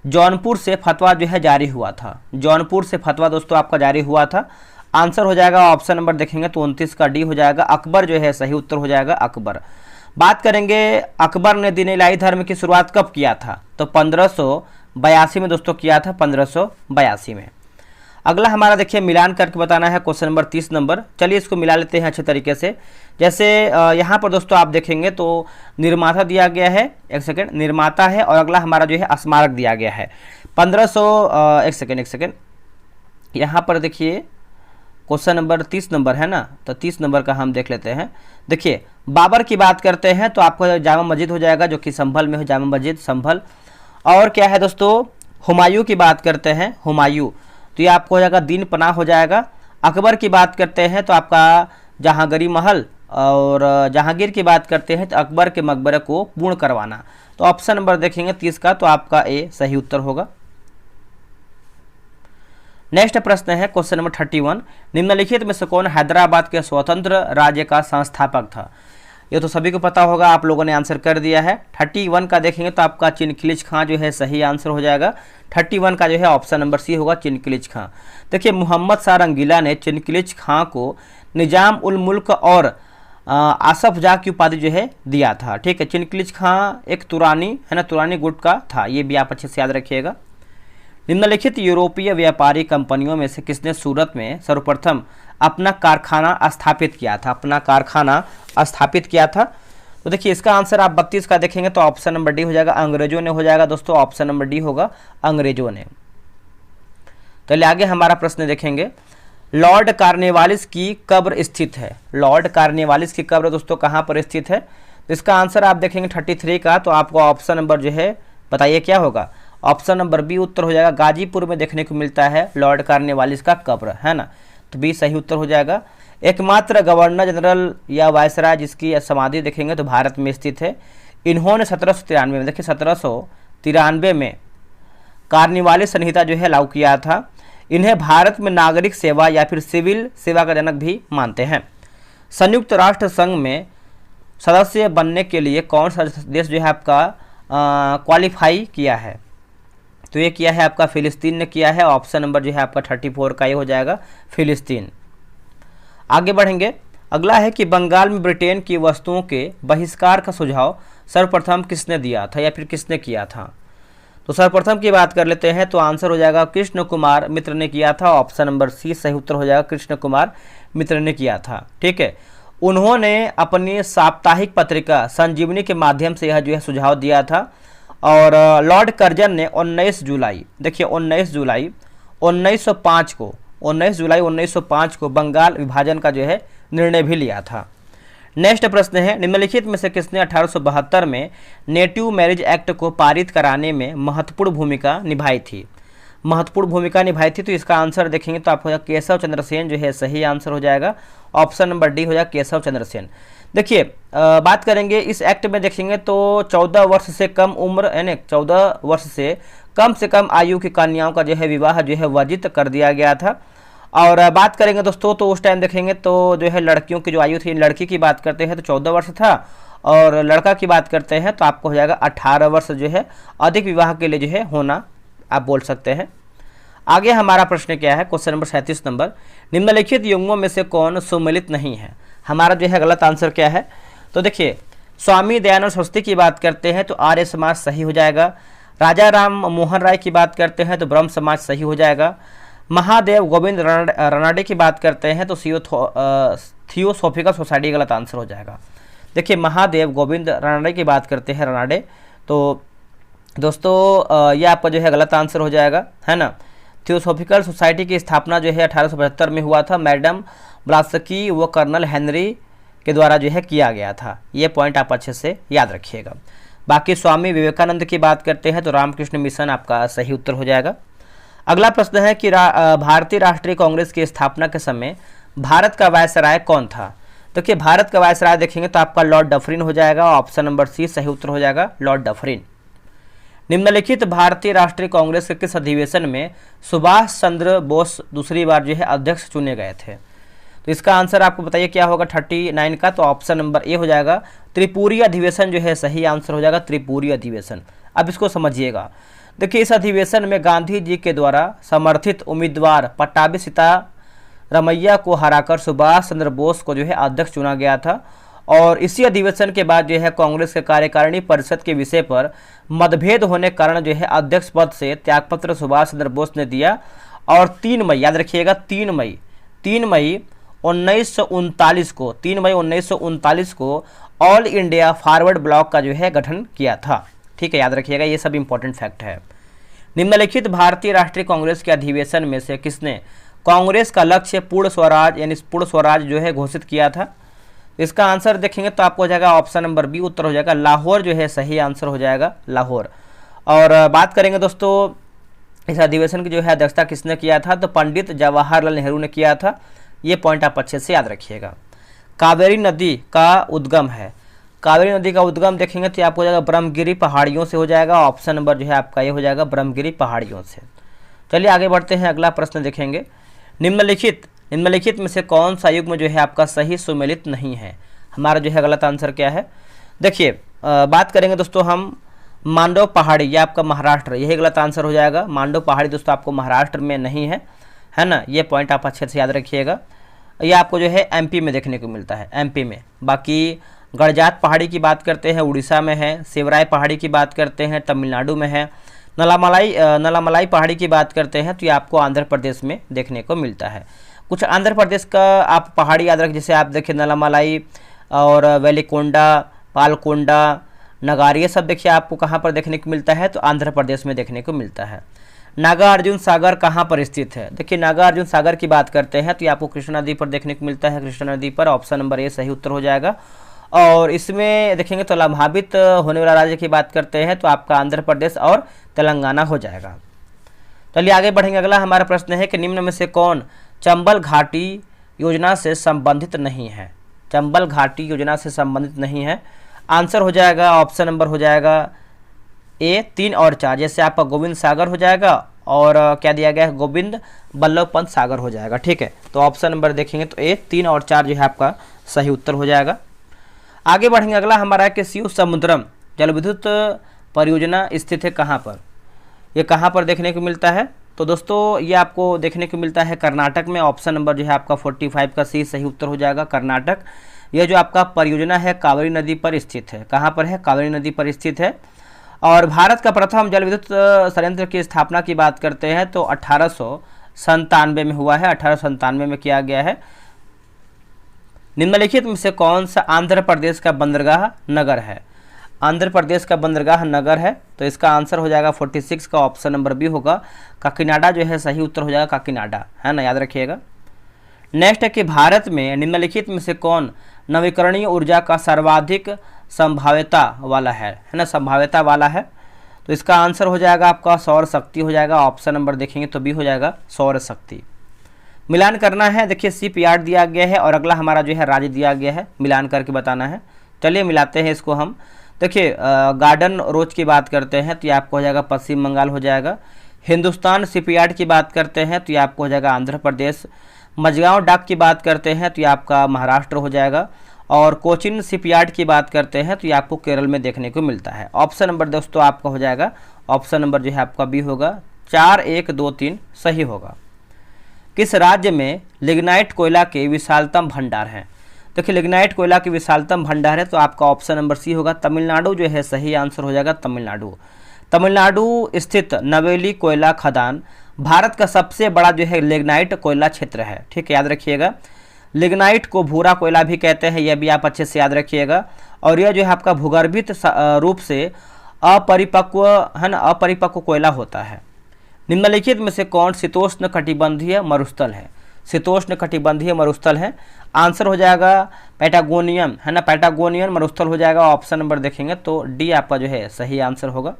जौनपुर से फतवा जो है जारी हुआ था? जौनपुर से फतवा दोस्तों आपका जारी हुआ था। आंसर हो जाएगा ऑप्शन नंबर देखेंगे तो 29 का डी हो जाएगा। अकबर जो है सही उत्तर हो जाएगा अकबर। बात करेंगे अकबर ने दीन इलाही धर्म की शुरुआत कब किया था? तो 1582 में दोस्तों किया था, 1582 में। अगला हमारा देखिए मिलान करके बताना है, क्वेश्चन नंबर 30 नंबर। चलिए इसको मिला लेते हैं अच्छे तरीके से। जैसे यहाँ पर दोस्तों आप देखेंगे तो निर्माता दिया गया है, एक सेकेंड, निर्माता है, और अगला हमारा जो है स्मारक दिया गया है 1500। एक सेकेंड, यहाँ पर देखिए क्वेश्चन नंबर 30 नंबर है ना, तो 30 नंबर का हम देख लेते हैं। देखिए बाबर की बात करते हैं तो आपको जामा मस्जिद हो जाएगा, जो कि संभल में हो, जामा मस्जिद संभल। और क्या है दोस्तों, हुमायूं की बात करते हैं, हुमायूं, तो ये आपको हो जाएगा दीन पनाह हो जाएगा। अकबर की बात करते हैं तो आपका जहांगीरी महल, और जहांगीर की बात करते हैं तो अकबर के मकबरे को पूर्ण करवाना। तो ऑप्शन नंबर देखेंगे 30 का, तो आपका ए सही उत्तर होगा। नेक्स्ट प्रश्न है क्वेश्चन नंबर 31। निम्नलिखित में से कौन हैदराबाद के स्वतंत्र राज्य का संस्थापक था? ये तो सभी को पता होगा, आप लोगों ने आंसर कर दिया है। 31 का देखेंगे तो आपका चिनकिलिच खां जो है सही आंसर हो जाएगा। 31 का जो है ऑप्शन नंबर सी होगा, चिनकिलिच खां। देखिए मोहम्मद शाह रंगीला ने चिनकिलिच खां को निजाम उल मुल्क और आसफ जाह की उपाधि जो है दिया था। ठीक है, चिनकिलिच खां एक तुरानी है ना, तुरानी गुट का था, ये भी आप अच्छे से याद रखिएगा। निम्नलिखित यूरोपीय व्यापारी कंपनियों में से किसने सूरत में सर्वप्रथम अपना कारखाना स्थापित किया था? अपना कारखाना स्थापित किया था, तो देखिए इसका आंसर आप 32 का देखेंगे तो ऑप्शन नंबर डी हो जाएगा, अंग्रेजों ने हो जाएगा दोस्तों। ऑप्शन नंबर डी होगा, अंग्रेजों ने। तो आगे हमारा प्रश्न देखेंगे, लॉर्ड कार्नवालिस की कब्र स्थित है। लॉर्ड कार्नवालिस की कब्र दोस्तों कहाँ पर स्थित है? तो इसका आंसर आप देखेंगे 33 का, तो आपको ऑप्शन नंबर जो है बताइए क्या होगा? ऑप्शन नंबर बी उत्तर हो जाएगा। गाजीपुर में देखने को मिलता है लॉर्ड कार्नवालिस का कब्र, है ना, तो बी सही उत्तर हो जाएगा। एकमात्र गवर्नर जनरल या वायसराय जिसकी समाधि देखेंगे तो भारत में स्थित है। इन्होंने 1793 में, देखिए 1793 में कार्नवालिस संहिता जो है लागू किया था। इन्हें भारत में नागरिक सेवा या फिर सिविल सेवा का जनक भी मानते हैं। संयुक्त राष्ट्र संघ में सदस्य बनने के लिए कौन सा देश जो है आपका क्वालिफाई किया है? तो ये किया है आपका फिलिस्तीन ने किया है। ऑप्शन नंबर जो है आपका 34 का ये हो जाएगा, फिलिस्तीन। आगे बढ़ेंगे, अगला है कि बंगाल में ब्रिटेन की वस्तुओं के बहिष्कार का सुझाव सर्वप्रथम किसने दिया था या फिर किसने किया था? तो सर्वप्रथम की बात कर लेते हैं तो आंसर हो जाएगा कृष्ण कुमार मित्र ने किया था। ऑप्शन नंबर सी सही उत्तर हो जाएगा, कृष्ण कुमार मित्र ने किया था। ठीक है, उन्होंने अपनी साप्ताहिक पत्रिका संजीवनी के माध्यम से यह जो है सुझाव दिया था। और लॉर्ड कर्जन ने 19 जुलाई, देखिए 19 जुलाई 1905 को बंगाल विभाजन का जो है निर्णय भी लिया था। नेक्स्ट प्रश्न है, निम्नलिखित में से किसने 1872 में नेटिव मैरिज एक्ट को पारित कराने में महत्वपूर्ण भूमिका निभाई थी? महत्वपूर्ण भूमिका निभाई थी, तो इसका आंसर देखेंगे तो आपको केशव चंद्र सेन जो है सही आंसर हो जाएगा। ऑप्शन नंबर डी हो जाएगा, केशव चंद्र सेन। देखिए बात करेंगे इस एक्ट में देखेंगे तो 14 वर्ष से कम उम्र यानी 14 वर्ष से कम आयु की कन्याओं का जो है विवाह जो है वर्जित कर दिया गया था। और बात करेंगे दोस्तों तो उस टाइम देखेंगे तो जो है लड़कियों की जो आयु थी, लड़की की बात करते हैं तो 14 वर्ष था, और लड़का की बात करते हैं तो आपको हो जाएगा 18 वर्ष जो है अधिक विवाह के लिए जो है होना आप बोल सकते हैं। आगे हमारा प्रश्न क्या है, क्वेश्चन नंबर 37 नंबर, निम्नलिखित युग्मों में से कौन सुमेलित नहीं है। हमारा जो है गलत आंसर क्या है, तो देखिए स्वामी दयानंद सरस्वती की बात करते हैं तो आर्य समाज सही हो जाएगा। राजा राम मोहन राय की बात करते हैं तो ब्रह्म समाज सही हो जाएगा। महादेव गोविंद रानडे की बात करते हैं तो थियोसॉफिकल सोसाइटी गलत आंसर हो जाएगा। देखिए महादेव गोविंद रानडे की बात करते हैं रानडे, तो दोस्तों ये आपका जो है गलत आंसर हो जाएगा, है ना। थियोसॉफिकल सोसाइटी की स्थापना जो है 1875 में हुआ था, मैडम ब्लास्की व कर्नल हेनरी के द्वारा जो है किया गया था। ये पॉइंट आप अच्छे से याद रखिएगा। बाकी स्वामी विवेकानंद की बात करते हैं तो रामकृष्ण मिशन आपका सही उत्तर हो जाएगा। अगला प्रश्न है कि भारतीय राष्ट्रीय कांग्रेस की स्थापना के समय भारत का वायसराय कौन था। देखिए भारत का वायसराय देखेंगे तो आपका लॉर्ड डफरिन हो जाएगा, ऑप्शन नंबर सी सही उत्तर हो जाएगा, लॉर्ड डफरिन। निम्नलिखित भारतीय राष्ट्रीय कांग्रेस के किस अधिवेशन में सुभाष चंद्र बोस दूसरी बार जो है अध्यक्ष चुने गए थे। तो इसका आंसर आपको बताइए क्या होगा 39 का, तो ऑप्शन नंबर ए हो जाएगा, त्रिपुरी अधिवेशन जो है सही आंसर हो जाएगा, त्रिपुरी अधिवेशन। अब इसको समझिएगा। देखिए इस अधिवेशन में गांधी जी के द्वारा समर्थित उम्मीदवार पट्टाभी सीतारमैया को हराकर सुभाष चंद्र बोस को जो है अध्यक्ष चुना गया था। और इसी अधिवेशन के बाद जो है कांग्रेस के कार्यकारिणी परिषद के विषय पर मतभेद होने के कारण जो है अध्यक्ष पद से त्यागपत्र सुभाष चंद्र बोस ने दिया। और 3 मई याद रखिएगा, 3 मई 1939 को 3 मई 1939 को ऑल इंडिया फॉरवर्ड ब्लॉक का जो है गठन किया था। ठीक है, याद रखिएगा, ये सब इंपॉर्टेंट फैक्ट है। निम्नलिखित भारतीय राष्ट्रीय कांग्रेस के अधिवेशन में से किसने कांग्रेस का लक्ष्य पूर्ण स्वराज यानी पूर्ण स्वराज जो है घोषित किया था। इसका आंसर देखेंगे तो आपको हो जाएगा ऑप्शन नंबर बी उत्तर हो जाएगा, लाहौर जो है सही आंसर हो जाएगा, लाहौर। और बात करेंगे दोस्तों इस अधिवेशन की जो है अध्यक्षता किसने किया था, तो पंडित जवाहरलाल नेहरू ने किया था। ये पॉइंट आप अच्छे से याद रखिएगा। कावेरी नदी का उद्गम है, कावेरी नदी का उद्गम देखेंगे तो आपको हो जाएगा ब्रह्मगिरी पहाड़ियों से हो जाएगा, ऑप्शन नंबर जो है आपका ये हो जाएगा ब्रह्मगिरी पहाड़ियों से। चलिए आगे बढ़ते हैं, अगला प्रश्न देखेंगे। निम्नलिखित में से कौन सा युग्म जो है आपका सही सुमेलित नहीं है। हमारा जो है गलत आंसर क्या है, देखिए बात करेंगे दोस्तों हम मांडव पहाड़ी, ये आपका महाराष्ट्र, यही गलत आंसर हो जाएगा। मांडव पहाड़ी दोस्तों आपको महाराष्ट्र में नहीं है, है ना। ये पॉइंट आप अच्छे से याद रखिएगा। ये आपको जो है एमपी में देखने को मिलता है, एमपी में। बाकी गड़जात पहाड़ी की बात करते हैं उड़ीसा में है, शिवराय पहाड़ी की बात करते हैं तमिलनाडु में है, नलामलाई पहाड़ी की बात करते हैं तो ये आपको आंध्र प्रदेश में देखने को मिलता है। कुछ आंध्र प्रदेश का आप पहाड़ी याद रख, जैसे आप देखिए नलामलाई और वेलिकोंडा, पालकोंडा, नगार, ये सब देखिए आपको कहाँ पर देखने को मिलता है, तो आंध्र प्रदेश में देखने को मिलता है। नागार्जुन सागर कहाँ पर स्थित है, देखिए नागार्जुन सागर की बात करते हैं तो ये आपको कृष्णा नदी पर देखने को मिलता है, कृष्णा नदी पर, ऑप्शन नंबर ए सही उत्तर हो जाएगा। और इसमें देखेंगे तो लाभान्वित होने वाला राज्य की बात करते हैं तो आपका आंध्र प्रदेश और तेलंगाना हो जाएगा। चलिए आगे बढ़ेंगे। अगला हमारा प्रश्न है कि निम्न में से कौन चंबल घाटी योजना से संबंधित नहीं है। चंबल घाटी योजना से संबंधित नहीं है, आंसर हो जाएगा ऑप्शन नंबर हो जाएगा ए 3 और 4, जैसे आपका गोविंद सागर हो जाएगा और क्या दिया गया है गोविंद बल्लभ पंत सागर हो जाएगा। ठीक है, तो ऑप्शन नंबर देखेंगे तो ए 3 और 4 जो है आपका सही उत्तर हो जाएगा। आगे बढ़ेंगे। अगला हमारा है कि शिव समुद्रम जल विद्युत परियोजना स्थित है कहाँ पर, ये कहाँ पर देखने को मिलता है, तो दोस्तों ये आपको देखने को मिलता है कर्नाटक में, ऑप्शन नंबर जो है आपका 45 का सी सही उत्तर हो जाएगा, कर्नाटक। यह जो आपका परियोजना है कावेरी नदी पर स्थित है, कहाँ पर है, कावेरी नदी पर स्थित है। और भारत का प्रथम जल विद्युत संयंत्र की स्थापना की बात करते हैं तो 1897 में हुआ है, 1897 में किया गया है। निम्नलिखित में से कौन सा आंध्र प्रदेश का बंदरगाह नगर है, आंध्र प्रदेश का बंदरगाह नगर है, तो इसका आंसर हो जाएगा 46 का ऑप्शन नंबर बी होगा, काकीनाडा जो है सही उत्तर हो जाएगा, काकीनाडा, है ना, याद रखिएगा। नेक्स्ट है कि भारत में निम्नलिखित में से कौन नवीकरणीय ऊर्जा का सर्वाधिक संभाव्यता वाला है ना, संभाव्यता वाला है, तो इसका आंसर हो जाएगा आपका सौर शक्ति हो जाएगा, ऑप्शन नंबर देखेंगे तो बी हो जाएगा सौर शक्ति। मिलान करना है, देखिए शिपयार्ड दिया गया है और अगला हमारा जो है राज्य दिया गया है, मिलान करके बताना है। चलिए मिलाते हैं इसको हम। देखिए गार्डन रोज की बात करते हैं तो ये आपको हो जाएगा पश्चिम बंगाल हो जाएगा। हिंदुस्तान शिपयार्ड की बात करते हैं तो ये आपको हो जाएगा आंध्र प्रदेश। मझगांव डाक की बात करते हैं तो ये आपका महाराष्ट्र हो जाएगा। और कोचिन शिपयार्ड की बात करते हैं तो ये आपको केरल में देखने को मिलता है। ऑप्शन नंबर दोस्तों आपका हो जाएगा, ऑप्शन नंबर जो है आपका बी होगा, 4, 1, 2, 3 सही होगा। किस राज्य में लिग्नाइट कोयला के विशालतम भंडार हैं? देखिए लिग्नाइट कोयला के विशालतम भंडार है तो आपका ऑप्शन नंबर सी होगा, तमिलनाडु जो है सही आंसर हो जाएगा, तमिलनाडु। तमिलनाडु स्थित नवेली कोयला खदान भारत का सबसे बड़ा जो है लिग्नाइट कोयला क्षेत्र है। ठीक है, याद रखिएगा। लिग्नाइट को भूरा कोयला भी कहते हैं, यह भी आप अच्छे से याद रखिएगा। और यह जो है आपका भूगर्भित रूप से अपरिपक्व है ना, अपरिपक्व कोयला होता है। निम्नलिखित में से कौन शीतोष्ण कटिबंधीय मरुस्थल है? शीतोष्ण कटिबंधीय मरुस्थल है, आंसर हो जाएगा पैटागोनियन है ना, पैटागोनियन मरुस्थल हो जाएगा। ऑप्शन नंबर देखेंगे तो डी आपका जो है सही आंसर होगा।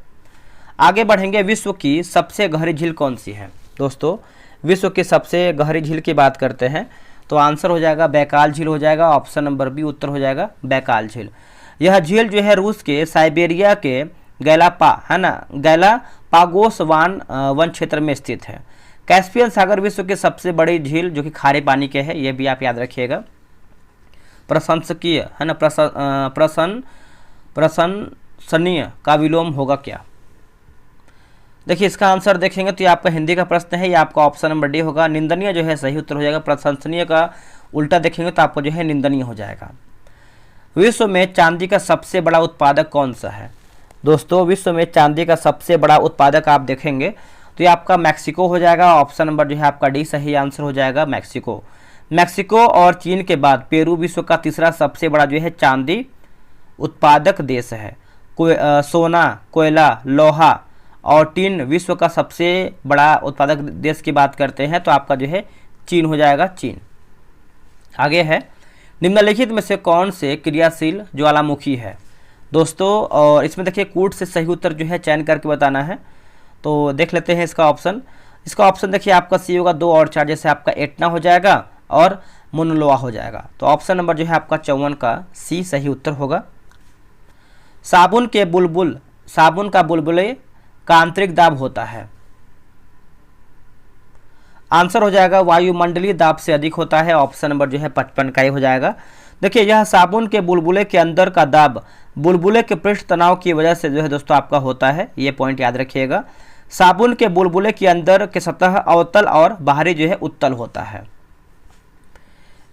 आगे बढ़ेंगे, विश्व की सबसे गहरी झील कौन सी है? दोस्तों विश्व की सबसे गहरी झील की बात करते हैं तो आंसर हो जाएगा बैकाल झील हो जाएगा। ऑप्शन नंबर बी उत्तर हो जाएगा बैकाल झील। यह झील जो है रूस के साइबेरिया के गैलापागोस वन क्षेत्र में स्थित है। कैस्पियन सागर विश्व की सबसे बड़ी झील जो कि खारे पानी के है, यह भी आप याद रखिएगा। प्रशंसकीय है ना, प्रशंसनीय का विलोम होगा क्या? देखिए इसका आंसर देखेंगे तो ये आपका हिंदी का प्रश्न है, ये आपका ऑप्शन नंबर डी होगा। निंदनीय जो है सही उत्तर हो जाएगा। प्रशंसनीय का उल्टा देखेंगे तो आपको जो है निंदनीय हो जाएगा। विश्व में चांदी का सबसे बड़ा उत्पादक कौन सा है? दोस्तों विश्व में चांदी का सबसे बड़ा उत्पादक आप देखेंगे तो ये आपका मैक्सिको हो जाएगा। ऑप्शन नंबर जो है आपका डी सही आंसर हो जाएगा, मैक्सिको। मैक्सिको और चीन के बाद पेरू विश्व का तीसरा सबसे बड़ा जो है चांदी उत्पादक देश है। सोना, कोयला, लोहा और टीन विश्व का सबसे बड़ा उत्पादक देश की बात करते हैं तो आपका जो है चीन हो जाएगा, चीन। आगे है, निम्नलिखित में से कौन से क्रियाशील ज्वालामुखी है? दोस्तों और इसमें देखिए कूट से सही उत्तर जो है चयन करके बताना है, तो देख लेते हैं इसका ऑप्शन। इसका ऑप्शन देखिए आपका सी होगा, 2 और 4 जैसे आपका एटना हो जाएगा और मुनलोआ हो जाएगा। तो ऑप्शन नंबर जो है आपका 54 का सी सही उत्तर होगा। साबुन का बुलबुले का आंतरिक दाब होता है, आंसर हो जाएगा वायुमंडलीय दाब से अधिक होता है। ऑप्शन नंबर जो है 55 का ही हो जाएगा। देखिए यह साबुन के बुलबुले के अंदर का दाब बुलबुले के पृष्ठ तनाव की वजह से जो है दोस्तों आपका होता है, ये पॉइंट याद रखिएगा। साबुन के बुलबुले के अंदर के सतह अवतल और बाहरी जो है उत्तल होता है।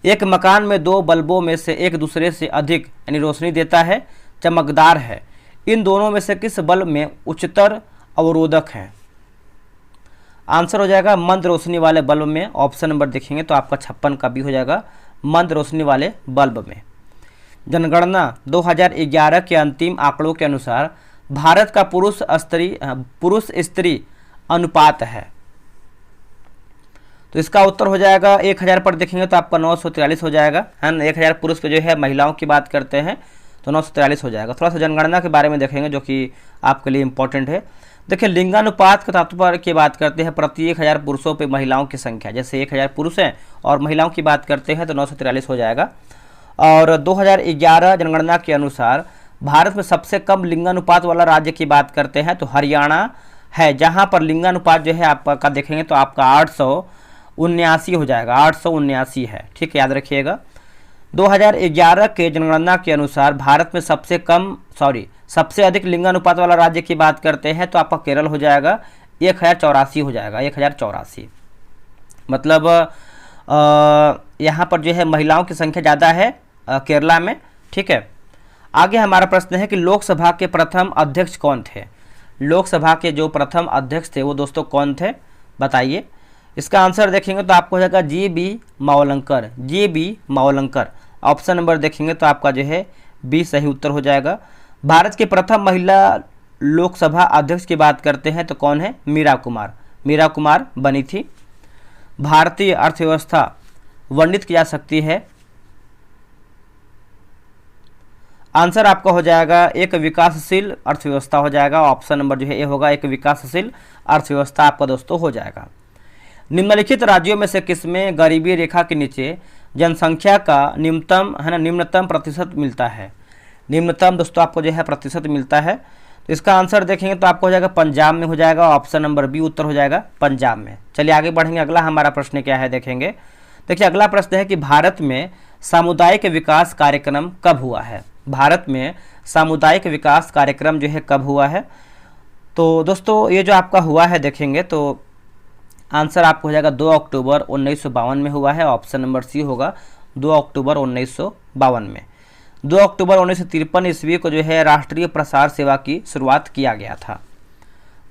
एक मकान में 2 बल्बों में से एक दूसरे से अधिक यानी रोशनी देता है, चमकदार है। इन दोनों में से किस बल्ब में उच्चतर अवरोधक है? आंसर हो जाएगा मंद रोशनी वाले बल्ब में। ऑप्शन नंबर देखेंगे तो आपका 56 का भी हो जाएगा, मंद रोशनी वाले बल्ब में। जनगणना 2011 के अंतिम आंकड़ों के अनुसार भारत का पुरुष स्त्री अनुपात है, तो इसका उत्तर हो जाएगा 1000 पर देखेंगे तो आपका 943 हो जाएगा, है ना। 1000 पुरुष पे जो है महिलाओं की बात करते हैं तो 943 हो जाएगा। थोड़ा सा जनगणना के बारे में देखेंगे जो कि आपके लिए इंपॉर्टेंट है। देखिए लिंगानुपात के तात्पर्य की बात करते हैं प्रति 1000 पुरुषों पे महिलाओं की संख्या, जैसे 1000 पुरुष हैं और महिलाओं की बात करते हैं तो 943 हो जाएगा। और 2011 जनगणना के अनुसार भारत में सबसे कम लिंगानुपात वाला राज्य की बात करते हैं तो हरियाणा है, जहां पर लिंगानुपात जो है आपका देखेंगे तो आपका 879 हो जाएगा, 879 है। ठीक है, याद रखिएगा। 2011 के जनगणना के अनुसार भारत में सबसे अधिक लिंगानुपात वाला राज्य की बात करते हैं तो आपका केरल हो जाएगा, 1084 हो जाएगा, 1084। मतलब यहाँ पर जो है महिलाओं की संख्या ज़्यादा है केरला में। ठीक है, आगे हमारा प्रश्न है कि लोकसभा के प्रथम अध्यक्ष कौन थे? लोकसभा के जो प्रथम अध्यक्ष थे वो दोस्तों कौन थे, बताइए। इसका आंसर देखेंगे तो आपको हो जाएगा GB. Mavalankar, GB. Mavalankar. Option number देखेंगे तो आपका जो है बी सही उत्तर हो जाएगा। भारत के प्रथम महिला लोकसभा अध्यक्ष की बात करते हैं तो कौन है? मीरा कुमार, मीरा कुमार बनी थी। भारतीय अर्थव्यवस्था वर्णित की जा सकती है, आंसर आपका हो जाएगा एक विकासशील अर्थव्यवस्था हो जाएगा। ऑप्शन नंबर जो है ए होगा, एक विकासशील अर्थव्यवस्था आपका दोस्तों हो जाएगा। निम्नलिखित राज्यों में से किसमें गरीबी रेखा के नीचे जनसंख्या का निम्नतम प्रतिशत मिलता है? निम्नतम दोस्तों आपको जो है प्रतिशत मिलता है, तो इसका आंसर देखेंगे तो आपको हो जाएगा पंजाब में हो जाएगा। ऑप्शन नंबर बी उत्तर हो जाएगा, पंजाब में। चलिए आगे बढ़ेंगे, अगला हमारा प्रश्न क्या है देखेंगे। देखिए अगला प्रश्न है कि भारत में सामुदायिक विकास कार्यक्रम कब हुआ है? भारत में सामुदायिक विकास कार्यक्रम जो है कब हुआ है? तो दोस्तों ये जो आपका हुआ है देखेंगे तो आंसर आपको हो जाएगा 2 अक्टूबर 1952 में हुआ है। ऑप्शन नंबर सी होगा 2 अक्टूबर 1952 में। 2 अक्टूबर 1953 ईस्वी को जो है राष्ट्रीय प्रसार सेवा की शुरुआत किया गया था।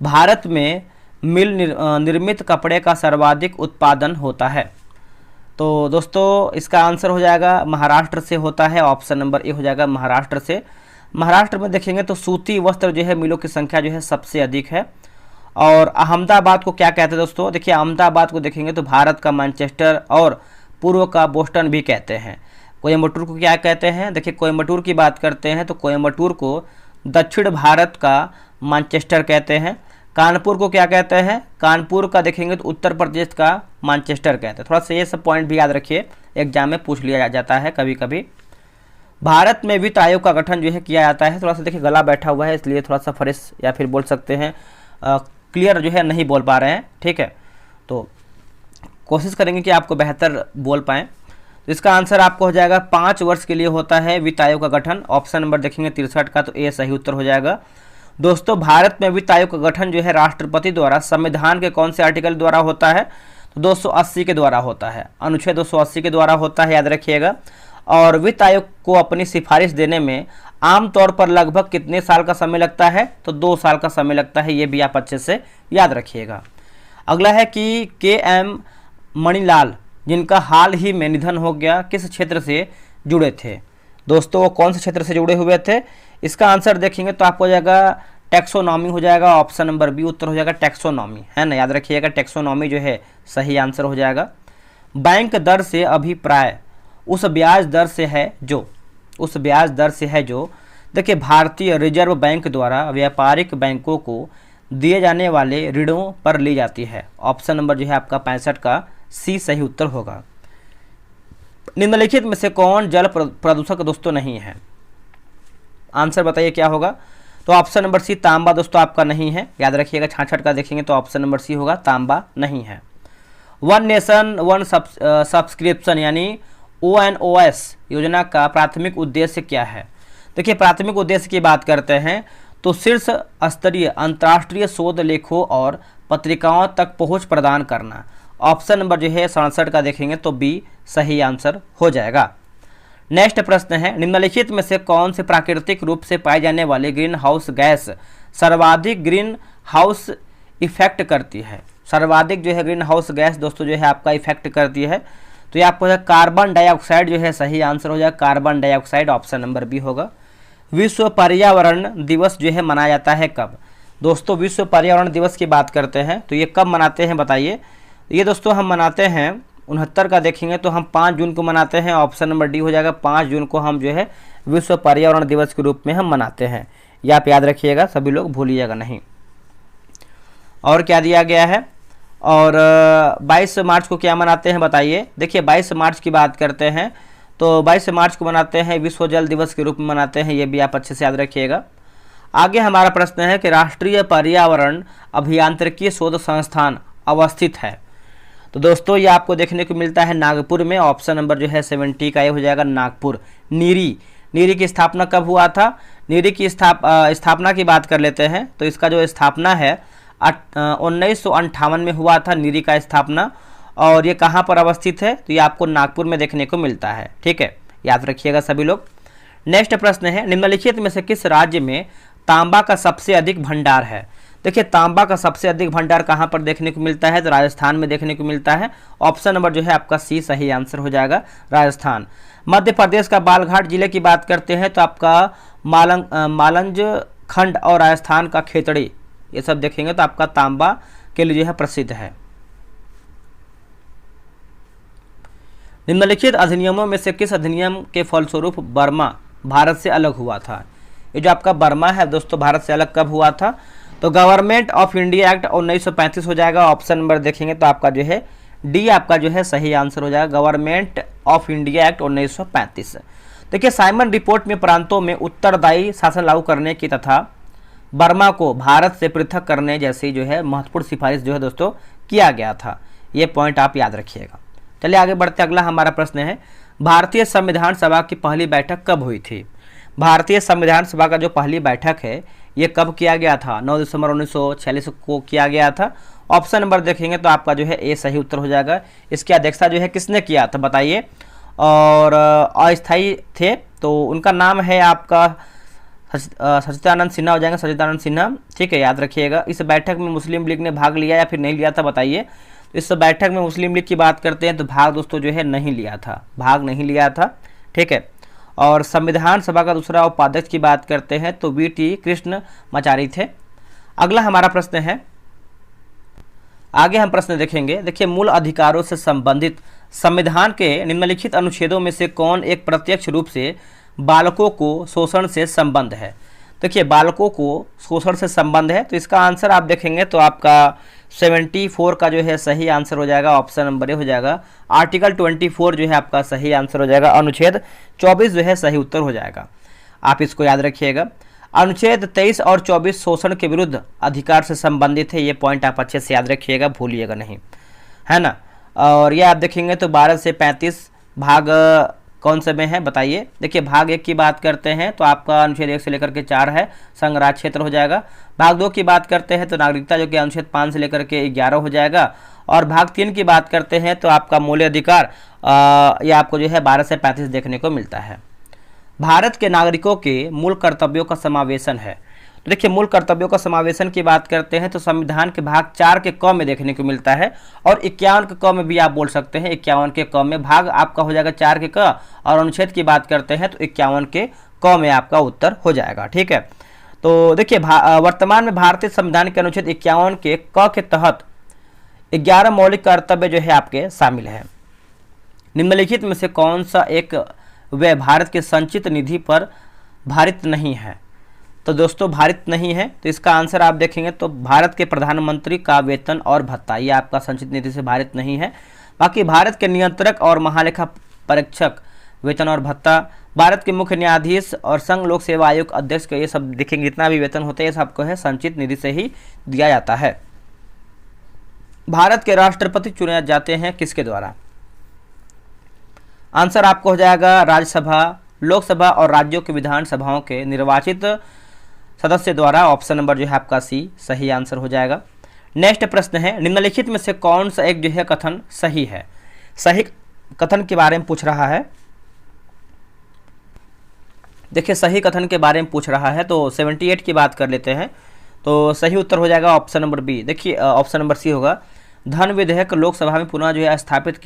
भारत में मिल निर्मित कपड़े का सर्वाधिक उत्पादन होता है। तो दोस्तों इसका आंसर हो जाएगा महाराष्ट्र से होता है। ऑप्शन नंबर ए हो जाएगा महाराष्ट्र से। महाराष्ट्र में देखेंगे तो सूती वस्त्र जो है मिलों की संख्या जो है सबसे अधिक है। और अहमदाबाद को क्या कहते हैं दोस्तों? देखिए अहमदाबाद को देखेंगे तो भारत का मैनचेस्टर और पूर्व का बोस्टन भी कहते हैं। कोयम्बटूर को क्या कहते हैं? देखिए कोयम्बटूर की बात करते हैं तो कोयम्बटूर को दक्षिण भारत का मैनचेस्टर कहते हैं। कानपुर को क्या कहते हैं? कानपुर का देखेंगे तो उत्तर प्रदेश का मैनचेस्टर कहते हैं। थोड़ा सा ये सब पॉइंट भी याद रखिए, एग्जाम में पूछ लिया जाता है कभी कभी। भारत में वित्त आयोग का गठन जो है किया जाता है। थोड़ा सा देखिए गला बैठा हुआ है इसलिए थोड़ा सा फ्रेश या फिर बोल सकते हैं क्लियर जो है नहीं बोल पा रहे हैं, ठीक है। तो कोशिश करेंगे कि आपको बेहतर बोल पाएँ। तो इसका आंसर आपको हो जाएगा 5 वर्ष के लिए होता है वित्त आयोग का गठन। ऑप्शन नंबर देखेंगे 63 का, तो ए सही उत्तर हो जाएगा। दोस्तों भारत में वित्त आयोग का गठन जो है राष्ट्रपति द्वारा संविधान के कौन से आर्टिकल द्वारा होता है? तो 280 के द्वारा होता है, अनुच्छेद 280 के द्वारा होता है, याद रखिएगा। और वित्त आयोग को अपनी सिफारिश देने में आमतौर पर लगभग कितने साल का समय लगता है? तो 2 साल का समय लगता है, ये भी आप अच्छे से याद रखिएगा। अगला है कि के.एम. मणिलाल जिनका हाल ही में निधन हो गया किस क्षेत्र से जुड़े थे? दोस्तों वो कौन से क्षेत्र से जुड़े हुए थे? इसका आंसर देखेंगे तो आपको हो जाएगा टैक्सोनॉमी हो जाएगा। ऑप्शन नंबर बी उत्तर हो जाएगा टैक्सोनॉमी, है ना, याद रखिएगा टैक्सोनॉमी जो है सही आंसर हो जाएगा। बैंक दर से अभिप्राय उस ब्याज दर से है जो देखिए भारतीय रिजर्व बैंक द्वारा व्यापारिक बैंकों को दिए जाने वाले ऋणों पर ली जाती है। ऑप्शन नंबर जो है आपका 65 का सी सही उत्तर होगा। निम्नलिखित में से कौन जल प्रदूषक दोस्तों नहीं है? आंसर बताइए क्या होगा? तो ऑप्शन नंबर सी तांबा दोस्तों आपका नहीं है, याद रखिएगा। 66 का देखेंगे तो ऑप्शन नंबर सी होगा तांबा नहीं है। वन नेशन वन सब्सक्रिप्शन यानी ONOS योजना का प्राथमिक उद्देश्य क्या है? देखिए प्राथमिक उद्देश्य की बात करते हैं तो शीर्ष स्तरीय अंतर्राष्ट्रीय शोध लेखों और पत्रिकाओं तक पहुंच प्रदान करना। ऑप्शन नंबर जो है 67 का देखेंगे तो बी सही आंसर हो जाएगा। नेक्स्ट प्रश्न है निम्नलिखित में से कौन से प्राकृतिक रूप से पाए जाने वाले ग्रीन हाउस गैस सर्वाधिक ग्रीन हाउस इफेक्ट करती है? सर्वाधिक जो है ग्रीन हाउस गैस दोस्तों जो है आपका इफेक्ट करती है, तो ये आपको कार्बन डाइऑक्साइड जो है सही आंसर हो जाएगा carbon dioxide. Option number B होगा। विश्व पर्यावरण दिवस जो है मनाया जाता है कब? दोस्तों विश्व पर्यावरण दिवस की बात करते हैं तो ये कब मनाते हैं बताइए? ये दोस्तों हम मनाते हैं 69 का देखेंगे तो हम 5 जून को मनाते हैं। ऑप्शन नंबर डी हो जाएगा 5 जून को हम जो है विश्व पर्यावरण दिवस के रूप में हम मनाते हैं। ये आप याद रखिएगा, सभी लोग भूलिएगा नहीं। और क्या दिया गया है? और 22 मार्च को क्या मनाते हैं बताइए? देखिए 22 मार्च की बात करते हैं तो 22 मार्च को मनाते हैं विश्व जल दिवस के रूप में मनाते हैं, ये भी आप अच्छे से याद रखिएगा। आगे हमारा प्रश्न है कि राष्ट्रीय पर्यावरण अभियांत्रिकी शोध संस्थान अवस्थित है? तो दोस्तों ये आपको देखने को मिलता है नागपुर में। ऑप्शन नंबर जो है 70 का ये हो जाएगा नागपुर। नीरी की स्थापना कब हुआ था? नीरी की स्थापना की बात कर लेते हैं तो इसका जो स्थापना है 1958 में हुआ था नीरी का स्थापना। और ये कहाँ पर अवस्थित है? तो ये आपको नागपुर में देखने को मिलता है, ठीक है, याद रखिएगा सभी लोग। नेक्स्ट प्रश्न है निम्नलिखित में से किस राज्य में तांबा का सबसे अधिक भंडार है? देखिए तांबा का सबसे अधिक भंडार कहाँ पर देखने को मिलता है? तो राजस्थान में देखने को मिलता है। ऑप्शन नंबर जो है आपका सी सही आंसर हो जाएगा राजस्थान। मध्य प्रदेश का बालघाट जिले की बात करते हैं तो आपका मालंज खंड और राजस्थान का खेतड़ी, ये सब देखेंगे तो आपका तांबा के लिए जो है प्रसिद्ध है। निम्नलिखित अधिनियमों में से किस अधिनियम के फलस्वरूप बर्मा भारत से अलग हुआ था? ये जो आपका बर्मा है दोस्तों भारत से अलग कब हुआ था? तो गवर्नमेंट ऑफ इंडिया एक्ट 1935 हो जाएगा। ऑप्शन नंबर देखेंगे तो आपका जो है डी आपका जो है सही आंसर हो जाएगा गवर्नमेंट ऑफ इंडिया एक्ट 1935। देखिए साइमन रिपोर्ट में प्रांतों में उत्तरदायी शासन लागू करने की तथा बर्मा को भारत से पृथक करने जैसी जो है महत्वपूर्ण सिफारिश जो है दोस्तों किया गया था। ये पॉइंट आप याद रखिएगा। चलिए आगे बढ़ते, अगला हमारा प्रश्न है भारतीय संविधान सभा की पहली बैठक कब हुई थी? भारतीय संविधान सभा का जो पहली बैठक है ये कब किया गया था? 9 दिसंबर 1946 को किया गया था। ऑप्शन नंबर देखेंगे तो आपका जो है ए सही उत्तर हो जाएगा। इसकी अध्यक्षता जो है किसने किया था बताइए? और अस्थायी थे तो उनका नाम है आपका सच्चिदानंद सिन्हा हो जाएंगे, सच्चिदानंद सिन्हा। ठीक है, याद रखिएगा। इस बैठक में मुस्लिम लीग ने भाग लिया या फिर नहीं लिया था बताइए? तो इस बैठक में मुस्लिम लीग की बात करते हैं तो भाग दोस्तों जो है नहीं लिया था, भाग नहीं लिया था। ठीक है, और संविधान सभा का दूसरा उपाध्यक्ष की बात करते हैं तो वी.टी. कृष्णमाचारी थे। अगला हमारा प्रश्न है, आगे हम प्रश्न देखेंगे। देखिए, मूल अधिकारों से संबंधित संविधान के निम्नलिखित अनुच्छेदों में से कौन एक प्रत्यक्ष रूप से बालकों को शोषण से संबंध है? देखिए, बालकों को शोषण से संबंध है तो इसका आंसर आप देखेंगे तो आपका 74 का जो है सही आंसर हो जाएगा। ऑप्शन नंबर ए हो जाएगा। आर्टिकल 24 जो है आपका सही आंसर हो जाएगा। अनुच्छेद 24 जो है सही उत्तर हो जाएगा। आप इसको याद रखिएगा। अनुच्छेद 23 और 24 शोषण के विरुद्ध अधिकार से संबंधित है। ये पॉइंट आप अच्छे से याद रखिएगा, भूलिएगा नहीं, है ना। और ये आप देखेंगे तो 12 से 35 भाग कौन से में है बताइए? देखिए, भाग 1 की बात करते हैं तो आपका अनुच्छेद 1 से लेकर के 4 है, संघ राज्य क्षेत्र हो जाएगा। भाग 2 की बात करते हैं तो नागरिकता जो कि अनुच्छेद 5 से लेकर के 11 हो जाएगा। और भाग 3 की बात करते हैं तो आपका मूल्य अधिकार ये आपको जो है 12 से 35 देखने को मिलता है। भारत के नागरिकों के मूल कर्तव्यों का समावेशन है। तो देखिए, मूल कर्तव्यों का समावेशन की बात करते हैं तो संविधान के भाग 4 के क में देखने को मिलता है और 51 के क में भी आप बोल सकते हैं। 51 के क में भाग आपका हो जाएगा 4 के क, और अनुच्छेद की बात करते हैं तो 51 के क में आपका उत्तर हो जाएगा। ठीक है, तो देखिए, वर्तमान में भारतीय संविधान के अनुच्छेद 51 के क के तहत 11 मौलिक कर्तव्य जो है आपके शामिल है। निम्नलिखित में से कौन सा एक व्यय भारत के संचित निधि पर भारित नहीं है? तो दोस्तों, भारित नहीं है तो इसका आंसर आप देखेंगे तो भारत के प्रधानमंत्री का वेतन और भत्ता, ये आपका संचित निधि से भारित नहीं है। बाकी भारत के नियंत्रक और महालेखा परीक्षक वेतन और भत्ता, भारत के मुख्य न्यायाधीश और संघ लोक सेवा आयोग अध्यक्ष का, ये सब देखेंगे जितना भी वेतन होता है ये सबको है संचित निधि से ही दिया जाता है। भारत के राष्ट्रपति चुने जाते हैं किसके द्वारा? आंसर आपको हो जाएगा राज्यसभा, लोकसभा और राज्यों के विधानसभाओं के निर्वाचित सदस्य द्वारा। ऑप्शन नंबर जो है आपका सी सही आंसर हो जाएगा। नेक्स्ट प्रश्न है, निम्नलिखित में से कौन सा एक जो है कथन सही है? सही कथन के बारे में पूछ रहा है। देखिए, सही कथन के बारे में पूछ रहा है तो 78 की बात कर लेते हैं तो सही उत्तर हो जाएगा ऑप्शन नंबर बी। देखिए, ऑप्शन नंबर सी होगा। धन विधेयक लोकसभा में पुनः जो है स्थापित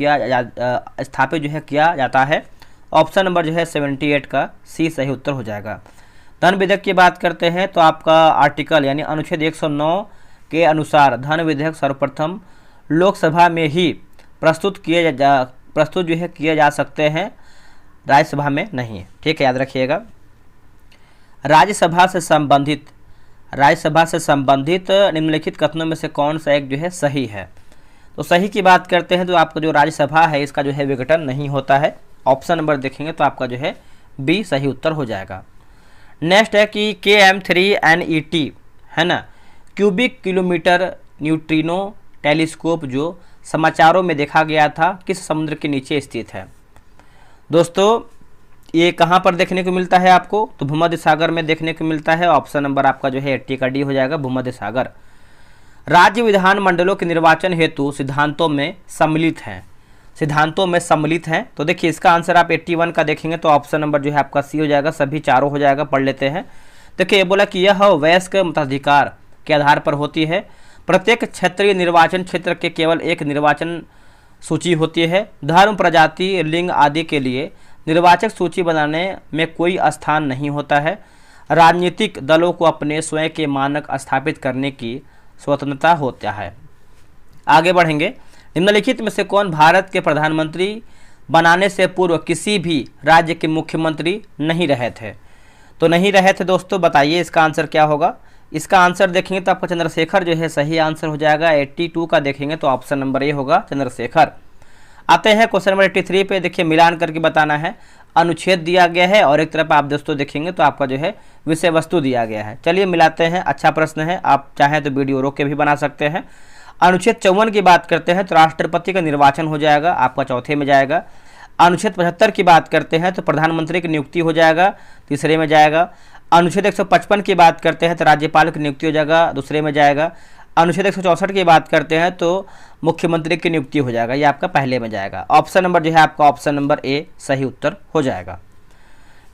जो है किया जाता है। ऑप्शन नंबर जो है 78 का सी सही उत्तर हो जाएगा। धन विधेयक की बात करते हैं तो आपका आर्टिकल यानी अनुच्छेद 109 के अनुसार धन विधेयक सर्वप्रथम लोकसभा में ही प्रस्तुत जो है किए जा सकते हैं, राज्यसभा में नहीं। ठीक है, याद रखिएगा। राज्यसभा से संबंधित निम्नलिखित कथनों में से कौन सा एक जो है सही है? तो सही की बात करते हैं तो आपका जो राज्यसभा है इसका जो है विघटन नहीं होता है। ऑप्शन नंबर देखेंगे तो आपका जो है बी सही उत्तर हो जाएगा। नेक्स्ट है कि KM3NET है ना, क्यूबिक किलोमीटर न्यूट्रिनो टेलीस्कोप जो समाचारों में देखा गया था किस समुद्र के नीचे स्थित है? दोस्तों, ये कहाँ पर देखने को मिलता है आपको? तो भूमध्य सागर में देखने को मिलता है। ऑप्शन नंबर आपका जो है 80 का डी हो जाएगा, भूमध्य सागर। राज्य विधान मंडलों के निर्वाचन हेतु सिद्धांतों में सम्मिलित हैं। तो देखिए, इसका आंसर आप 81 का देखेंगे तो ऑप्शन नंबर जो है आपका सी हो जाएगा। सभी चारों हो जाएगा, पढ़ लेते हैं। देखिए, ये बोला कि यह वयस्क मताधिकार के आधार पर होती है। प्रत्येक क्षेत्रीय निर्वाचन क्षेत्र के केवल एक निर्वाचन सूची होती है। धर्म, प्रजाति, लिंग आदि के लिए निर्वाचक सूची बनाने में कोई स्थान नहीं होता है। राजनीतिक दलों को अपने स्वयं के मानक स्थापित करने की स्वतंत्रता होता है। आगे बढ़ेंगे। निम्नलिखित में से कौन भारत के प्रधानमंत्री बनाने से पूर्व किसी भी राज्य के मुख्यमंत्री नहीं रहे थे? तो नहीं रहे थे दोस्तों, बताइए इसका आंसर क्या होगा? इसका आंसर देखेंगे तो आपका चंद्रशेखर जो है सही आंसर हो जाएगा। 82 का देखेंगे तो ऑप्शन नंबर ए होगा, चंद्रशेखर। आते हैं क्वेश्चन नंबर 83 पे। देखिए, मिलान करके बताना है। अनुच्छेद दिया गया है और एक तरफ आप दोस्तों देखेंगे तो आपका जो है विषय वस्तु दिया गया है। चलिए मिलाते हैं। अच्छा प्रश्न है, आप चाहें तो वीडियो रोक के भी बना सकते हैं। अनुच्छेद 54 की बात करते हैं तो राष्ट्रपति का निर्वाचन हो जाएगा, आपका चौथे में जाएगा। अनुच्छेद 75 की बात करते हैं तो प्रधानमंत्री की नियुक्ति हो जाएगा, तीसरे में जाएगा। अनुच्छेद 155 की बात करते हैं तो राज्यपाल की नियुक्ति हो जाएगा, दूसरे में जाएगा। अनुच्छेद 164 की बात करते हैं तो मुख्यमंत्री की नियुक्ति हो जाएगा, ये आपका पहले में जाएगा। ऑप्शन नंबर जो है आपका ऑप्शन नंबर ए सही उत्तर हो जाएगा।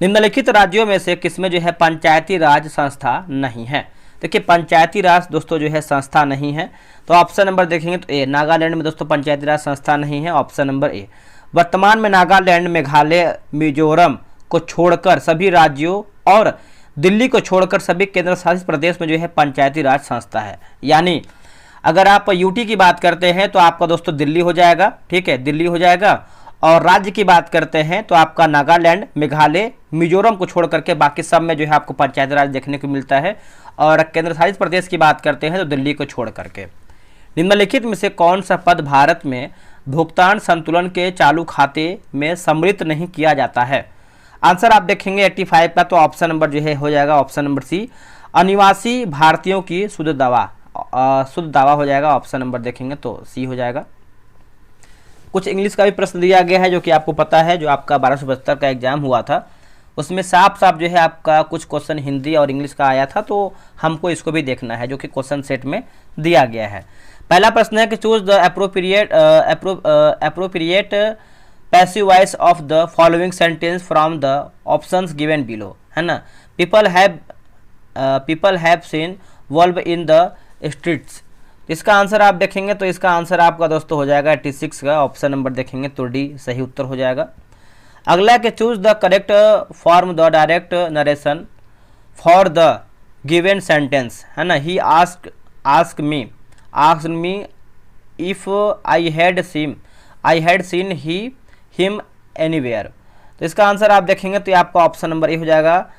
निम्नलिखित राज्यों में से किसमें जो है पंचायती राज संस्था नहीं है? देखिए पंचायती राज दोस्तों जो है संस्था नहीं है, तो ऑप्शन नंबर देखेंगे तो ए, नागालैंड में दोस्तों पंचायती राज संस्था नहीं है, ऑप्शन नंबर ए। वर्तमान में नागालैंड, मेघालय, मिजोरम को छोड़कर सभी राज्यों और दिल्ली को छोड़कर सभी केंद्र शासित प्रदेश में जो है पंचायती राज संस्था है। यानी अगर आप यूटी की बात करते हैं तो आपका दोस्तों दिल्ली हो जाएगा, ठीक है, दिल्ली हो जाएगा। और राज्य की बात करते हैं तो आपका नागालैंड, मेघालय, मिजोरम को छोड़ करके बाकी सब में जो है आपको पंचायती राज देखने को मिलता है। और केंद्र शासित प्रदेश की बात करते हैं तो दिल्ली को छोड़ करके। निम्नलिखित में से कौन सा पद भारत में भुगतान संतुलन के चालू खाते में सम्मिलित नहीं किया जाता है? आंसर आप देखेंगे 85 का, तो ऑप्शन नंबर जो है हो जाएगा ऑप्शन नंबर सी, अनिवासी भारतीयों की शुद्ध दावा हो जाएगा। ऑप्शन नंबर देखेंगे तो सी हो जाएगा। कुछ इंग्लिश का भी प्रश्न दिया गया है जो कि आपको पता है, जो आपका 1272 का एग्जाम हुआ था उसमें साफ साफ जो है आपका कुछ क्वेश्चन हिंदी और इंग्लिश का आया था, तो हमको इसको भी देखना है जो कि क्वेश्चन सेट में दिया गया है। पहला प्रश्न है कि choose the appropriate passive voice of the following sentence from the options given below, है ना। People have seen valve in the streets, इसका आंसर आप देखेंगे तो इसका आंसर आपका दोस्तों हो जाएगा 86 का, ऑप्शन नंबर देखेंगे तो डी सही उत्तर हो जाएगा। अगला के choose the correct form the direct narration for the given sentence, है ना। He ask me if I had seen him anywhere, तो इसका आंसर आप देखेंगे तो ये आपका ऑप्शन नंबर ए हो जाएगा।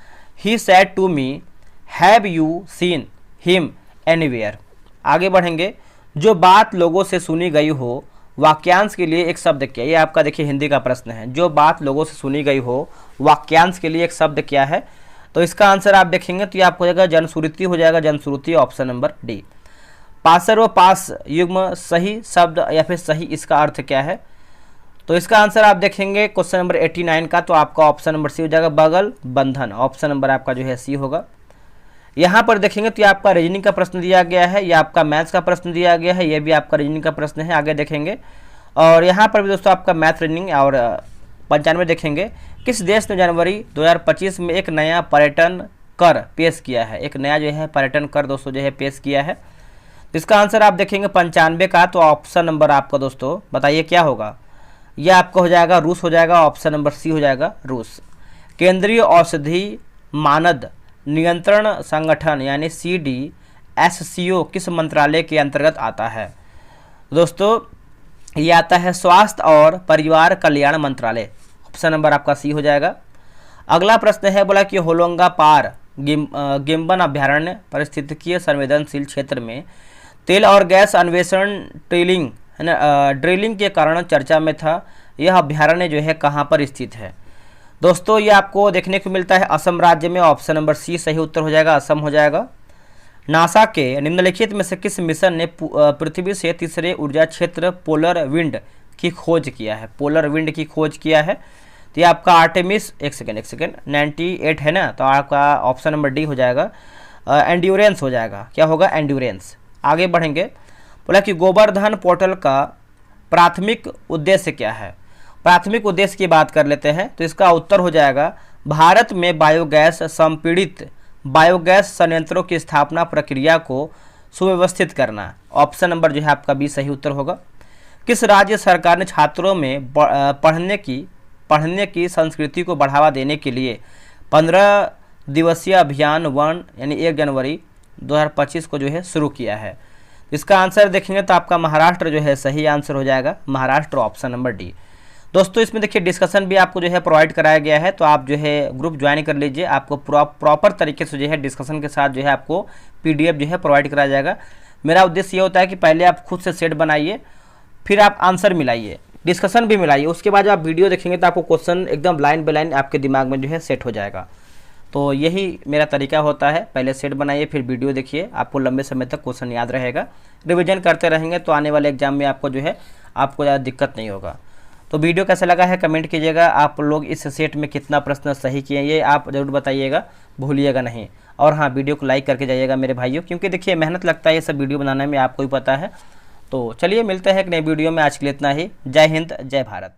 He said to me have you seen him anywhere. आगे बढ़ेंगे, जो बात लोगों से सुनी गई हो वाक्यांश के लिए एक शब्द क्या? ये आपका देखिए हिंदी का प्रश्न है, जो बात लोगों से सुनी गई हो वाक्यांश के लिए एक शब्द क्या है? तो इसका आंसर आप देखेंगे तो ये आपको हो जाएगा जनश्रुति हो जाएगा, जनश्रुति, ऑप्शन नंबर डी। पासर व पास युग्म सही शब्द या फिर सही इसका अर्थ क्या है? तो इसका आंसर आप देखेंगे क्वेश्चन नंबर 89 का, तो आपका ऑप्शन नंबर सी हो जाएगा, बगल बंधन, ऑप्शन नंबर आपका जो है सी होगा। यहाँ पर देखेंगे तो ये आपका रीजनिंग का प्रश्न दिया गया है, या आपका मैथ्स का प्रश्न दिया गया है, ये भी आपका रीजनिंग का प्रश्न है, आगे देखेंगे। और यहाँ पर भी दोस्तों आपका मैथ रीजनिंग और 95 देखेंगे। किस देश ने जनवरी 2025 में एक नया पर्यटन कर पेश किया है? एक नया जो है पर्यटन कर दोस्तों जो है पेश किया है, इसका आंसर आप देखेंगे 95 का, तो ऑप्शन नंबर आपका दोस्तों बताइए क्या होगा? यह आपका हो जाएगा रूस हो जाएगा, ऑप्शन नंबर सी हो जाएगा रूस। केंद्रीय औषधि मानद नियंत्रण संगठन यानी CDSCO किस मंत्रालय के अंतर्गत आता है? दोस्तों ये आता है स्वास्थ्य और परिवार कल्याण मंत्रालय, ऑप्शन नंबर आपका सी हो जाएगा। अगला प्रश्न है, बोला कि होलोंगा पार गिम्बन अभ्यारण्य पारिस्थितिकीय संवेदनशील क्षेत्र में तेल और गैस अन्वेषण ड्रिलिंग के कारण चर्चा में था। यह अभ्यारण्य जो है कहाँ पर स्थित है? दोस्तों ये आपको देखने को मिलता है असम राज्य में, ऑप्शन नंबर सी सही उत्तर हो जाएगा, असम हो जाएगा। नासा के निम्नलिखित में से किस मिशन ने पृथ्वी से तीसरे ऊर्जा क्षेत्र पोलर विंड की खोज किया है? पोलर विंड की खोज किया है, तो ये आपका आर्टेमिस, एक सेकेंड 98 है ना, तो आपका ऑप्शन नंबर डी हो जाएगा, एंड्योरेंस हो जाएगा, क्या होगा? एंड्योरेंस। आगे बढ़ेंगे, बोला कि गोवर्धन पोर्टल का प्राथमिक उद्देश्य क्या है? प्राथमिक उद्देश्य की बात कर लेते हैं, तो इसका उत्तर हो जाएगा भारत में बायोगैस संपीड़ित बायोगैस संयंत्रों की स्थापना प्रक्रिया को सुव्यवस्थित करना, ऑप्शन नंबर जो है आपका बी सही उत्तर होगा। किस राज्य सरकार ने छात्रों में पढ़ने की संस्कृति को बढ़ावा देने के लिए 15 दिवसीय अभियान 1 जनवरी 2025 को जो है शुरू किया है? इसका आंसर देखेंगे तो आपका महाराष्ट्र जो है सही आंसर हो जाएगा, महाराष्ट्र, ऑप्शन नंबर डी। दोस्तों इसमें देखिए डिस्कशन भी आपको जो है प्रोवाइड कराया गया है, तो आप जो है ग्रुप ज्वाइन कर लीजिए, आपको प्रॉपर तरीके से जो है डिस्कशन के साथ जो है आपको PDF जो है प्रोवाइड कराया जाएगा। मेरा उद्देश्य ये होता है कि पहले आप खुद से सेट बनाइए, फिर आप आंसर मिलाइए, डिस्कशन भी मिलाइए, उसके बाद जब आप वीडियो देखेंगे तो आपको क्वेश्चन एकदम लाइन बाय लाइन आपके दिमाग में जो है सेट हो जाएगा। तो यही मेरा तरीका होता है, पहले सेट बनाइए फिर वीडियो देखिए, आपको लंबे समय तक क्वेश्चन याद रहेगा। रिवीजन करते रहेंगे तो आने वाले एग्जाम में आपको जो है आपको ज़्यादा दिक्कत नहीं होगा। तो वीडियो कैसा लगा है कमेंट कीजिएगा। आप लोग इस सेट में कितना प्रश्न सही किए ये आप ज़रूर बताइएगा, भूलिएगा नहीं। और हाँ, वीडियो को लाइक करके जाइएगा मेरे भाइयों, क्योंकि देखिए मेहनत लगता है ये सब वीडियो बनाने में, आपको भी पता है। तो चलिए मिलते हैं एक नई वीडियो में, आज के लिए इतना ही। जय हिंद, जय भारत।